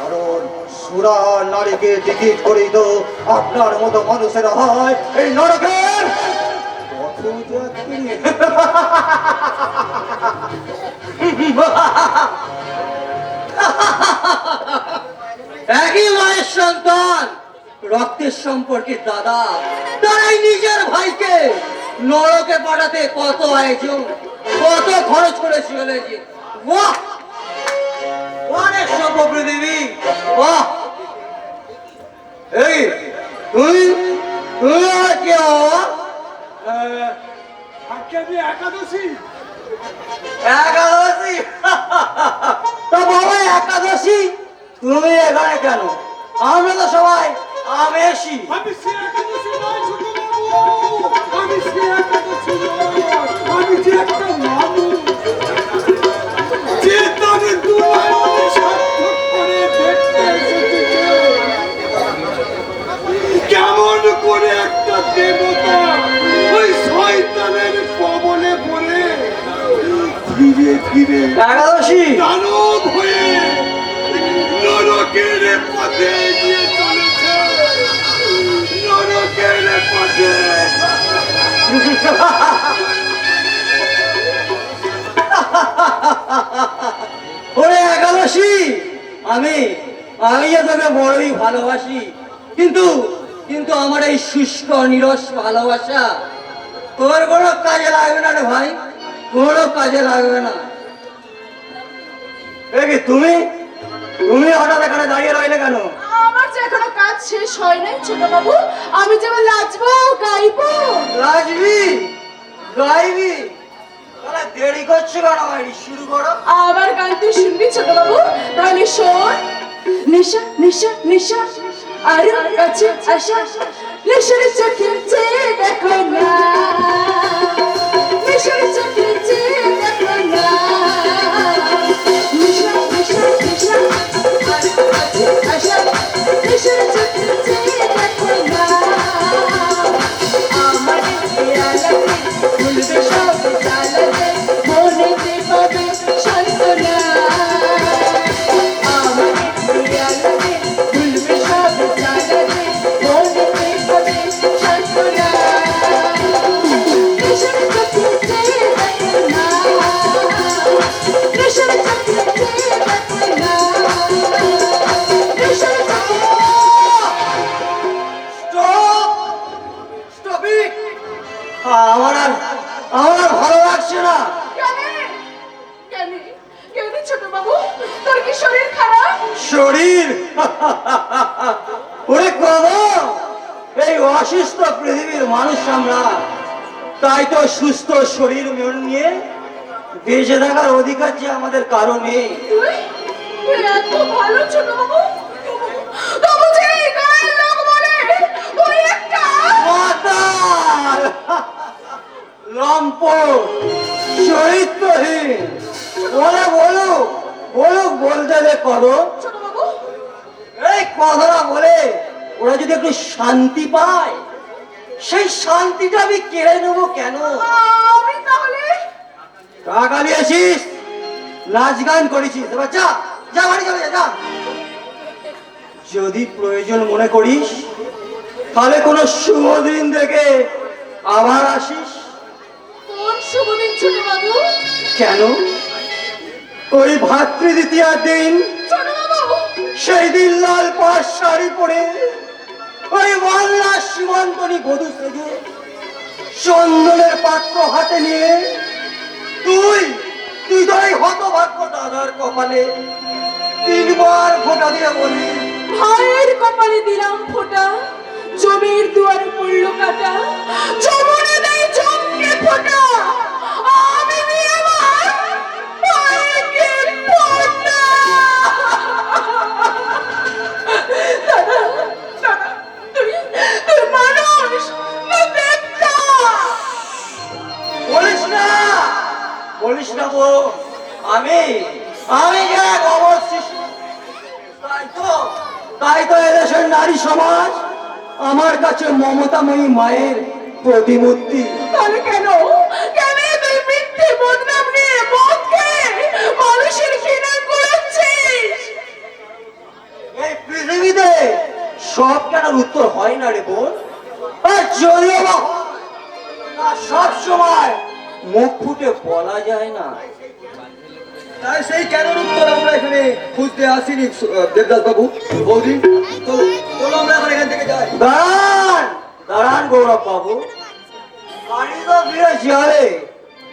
কারণ সুরা নারীকে টিকিট করেই তো আপনার মতো মানুষেরা হয় এই নরকের পথযাত্রী। একই মায়ের সন্তান, রক্তের সম্পর্কে দাদা, তারাই নিজের ভাইকে নরকে পাঠাতে কত আয়োজন, কত খরচ করে চলেছে। বাহ, অনেক সভ্য পৃথিবী, বাহ। এই তুমি তুমি আর কে বাবা? আজকে আমি একাদশী। একাদশী? তা বাবা একাদশী, তুমি এখানে কেন? আমরা তো সবাই আমেশি। আমি সে একাদশী নয় ছোট বাবু, আমি সে একাদশী নয়, আমি যে একটা মানুষ, যে তার দুনিয়াকে সার্থক করে দেখতে এসেছে কেমন করে একটা দেবতা ওই শয়তানের কবলে পড়ে ধীরে ধীরে একাদশী, দানব হয়ে নরকের পথে এগিয়ে চলেছে, নরকের পথে। ওরে একাদশী, আমি আমি যে তোকে বড়ই ভালোবাসি, কিন্তু কিন্তু আমার এই শুষ্ক নিরস ভালোবাসা তোর কোনো কাজে লাগবে না রে ভাই, কোনো কাজে লাগবে না। কি তুমি তুমি হঠাৎ এখানে দাঁড়িয়ে রইলে কেন? আমার যে এখনো কাজ শেষ হয় নাই ছোট বাবু, আমি যেমন নাচবো গাইবো। রাজবি গাইবি, তাহলে দেরি করছো কেন ভাই, শুরু করো। আমার গান তুই শুনবি ছোট বাবু? তাহলে শোন। নেশা নেশা নেশা আর কাছে আসা, নেশার চোখে চেয়ে দেখো না, নেশার চোখে চেয়ে দেখো না, নেশা নেশা নেশা আর কাছে আসা, নেশার চোখে চেয়ে দেখো না। আমার পেয়ালাতে ভুলবে সব জ্বালাতে, মনেতে পাবে সান্ত্বনা। আমার পেয়ালাতে ভুলবে সব জ্বালাতে, মনেতে পাবে সান্ত্বনা। আমার আর ভালো লাগছে না। কেন কেন কেন ছোট বাবু, তোর কি শরীর খারাপ? শরীর ওরে কদম, এই অসুস্থ পৃথিবীর মানুষ আমরা, তাই তো সুস্থ শরীর মন নিয়ে বেঁচে থাকার অধিকার যে আমাদের কারো নেই। তুই এত ভালো ছোট বাবু, তবু যে এই গায়ের লোক বলে তুই একটা মাতাল, লম্পট, চরিত্রহীন। বলে বলুক বলুক, বলতে দে করো। ছোট বাবু। এই কথাটা বলে ওরা যদি একটু শান্তি পায়, সেই শান্তিটা আমি কেড়ে নেবো কেন? আমি তাহলে টাকা নিয়েছিস, নাচ গান করেছিস, এবার যা যা বাড়ি যাবে, যা। যদি প্রয়োজন মনে করিস তাহলে কোনো শুভ দিন দেখে আবার আসিস। কোন শুভ দিন ছোট বাবু? কেন? ওই ভাতৃ দ্বিতীয়ার দিন, ছোট বাবু। সেই দিন লাল পাড় শাড়ি পরে ওই বাংলার সীমান্তনী বধূ সেজে চন্দনের পাত্র হাতে নিয়ে তুই তুই তো এই হতভাগ্য দাদার কপালে 3 বার ফোঁটা দিয়ে বলি, ভাইয়ের কপালে দিলাম ফোঁটা, জমির দুয়ারে পড়লো কাটা, যমুনে দেয় চমকে ফোঁটা, আমি নিয়ে আমার ভাইকে ফোঁটা। দাদা, দাদা, তুই মানুষ না দেবতা? বলিস না বলিস না গো, আমি এক অমর শিশু। তাই তো এদেশের নারী সমাজ আমার কাছে মমতাময়ী মায়ের প্রতিমূর্তি। তাহলে কেন কেন তুই মিথ্যে বদনাম নিয়ে মদ খেয়ে মানুষের ঘৃণা করাচ্ছিস? এই পৃথিবীতে সব কেন উত্তর হয় না রে বোন? আর যদিও বা হয়, তা সব সময় মুখ ফুটে বলা যায় না। তাই সেই কেন উত্তর আমরা এখানে খুঁজতে আসিনি দেবদাস বাবু। বৌদি, চলো চলো আমরা এখন এখান থেকে যাই। দাঁড়ান দাঁড়ান গৌরব বাবু, বাড়ি তো ফিরে যাবে,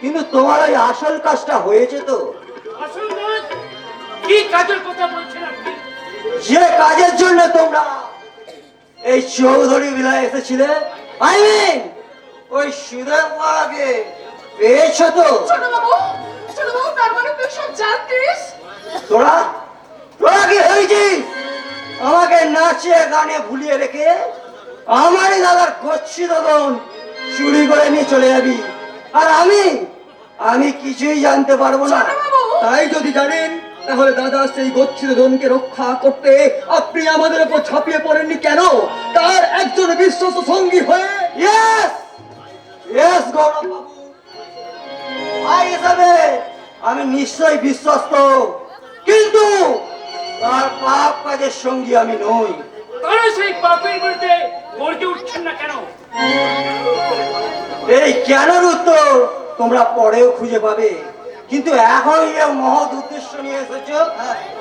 কিন্তু তোমার ওই আসল কাজটা হয়েছে তো? আসল কাজ? কি কাজের কথা বলছেন আপনি? যে কাজের জন্য তোমরা এই চৌধুরী বিলায় এসেছিলে, আই মিন ওই সুদেব বাবাকে পেয়েছো তো? ছোট বাবু, তার মানে তুই সব জানতিস? তোরা তোরা কি হয়েছিস? আমাকে নাচিয়ে গানে ভুলিয়ে রেখে আমারই দাদার গচ্ছিত ধন চুরি করে নিয়ে চলে যাবি, আর আমি কিছুই জানতে পারবো না। তাই যদি জানেন তাহলে দাদা সেই গচ্ছিত ধনকে রক্ষা করতে আপনি আমাদের উপর ছাপিয়ে পড়েননি কেন? তার একজন বিশ্বস্ত সঙ্গী হয়ে। ইয়েস ইয়েস গৌরব বাবু, ভাই হিসাবে আমি নিশ্চয়ই বিশ্বস্ত, কিন্তু তার পাপ কাজের সঙ্গী আমি নই। তারা সেই পাপের বিরুদ্ধে গর্জে উঠছেন না কেন? এই কেনর উত্তর তোমরা পরেও খুঁজে পাবে, কিন্তু এখন এই মহৎ উদ্দেশ্য নিয়ে এসেছো।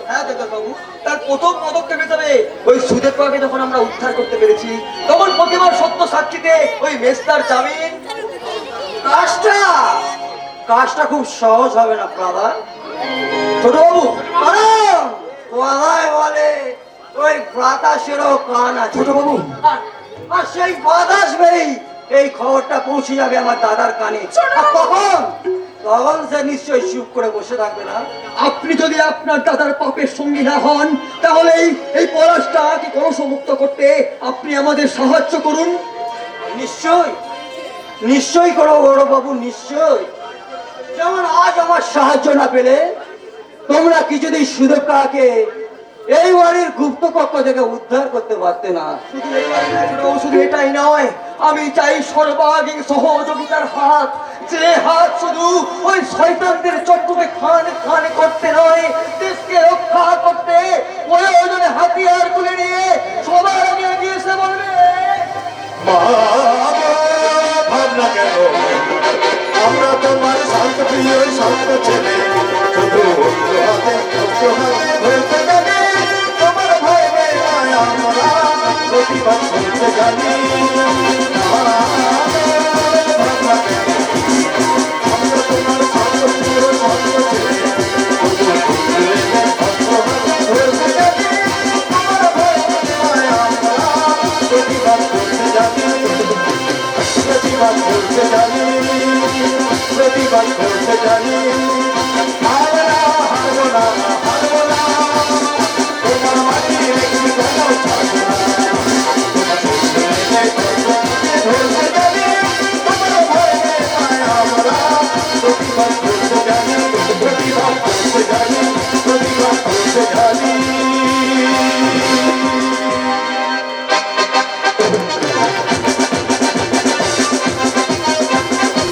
হ্যাঁ দেবদাস বাবু, তার প্রথম পদক্ষেপ হিসাবে ওই সুদেব বাবাকে যখন আমরা উদ্ধার করতে পেরেছি, তখন প্রতিবার সত্য সাক্ষীতে ওই মেস্তার জামিন। কাজটা খুব সহজ হবে না ব্রাদার। ছোট বাবু, কারণ কথায় বলে ওই বাতাসেরও কান আছে। ছোট বাবু, আর সেই বাতাস বেই এই খবরটা পৌঁছে যাবে আমার দাদার কানে, আর তখন সে নিশ্চয়ই চুপ করে বসে থাকবে না। আপনি যদি আপনার দাদার পাপের সঙ্গী না হন, তাহলে এই পলাশটাকে কলসমুক্ত করতে আপনি আমাদের সাহায্য করুন। নিশ্চয়ই করো গৌরব বাবু, নিশ্চয়। যেমন আজ আমার সাহায্য না পেলে তোমরা কিছুদিন সুদেব কাকে এই বাড়ির গুপ্ত কক্ষ থেকে উদ্ধার করতে পারতে না। শুধু এটাই নয়, আমি চাই সর্বাঙ্গীন সহযোগিতার হাত, যে হাত শুধু ওই শয়তানদের চক্রকে খান খান করতে নয়, দেশকে রক্ষা করতে প্রয়োজনে হাতিয়ার তুলে নিয়ে সবার আগে এগিয়ে এসে বলবে, ভাবনা কেন আমরা তোমার শান্ত প্রিয় শান্ত ছেলে, শুধু তোমার ভয় আমরা প্রতিবাদ শুনতে জানি। ভাবনা প্রতিবাদ করতে জানি, প্রতিবাদ করতে জানি। হারবো না, হারবো না, হারবো না, তোমার মাটির একটি কথাও ছাড়বো না। তোমার সঙ্গে ধরবো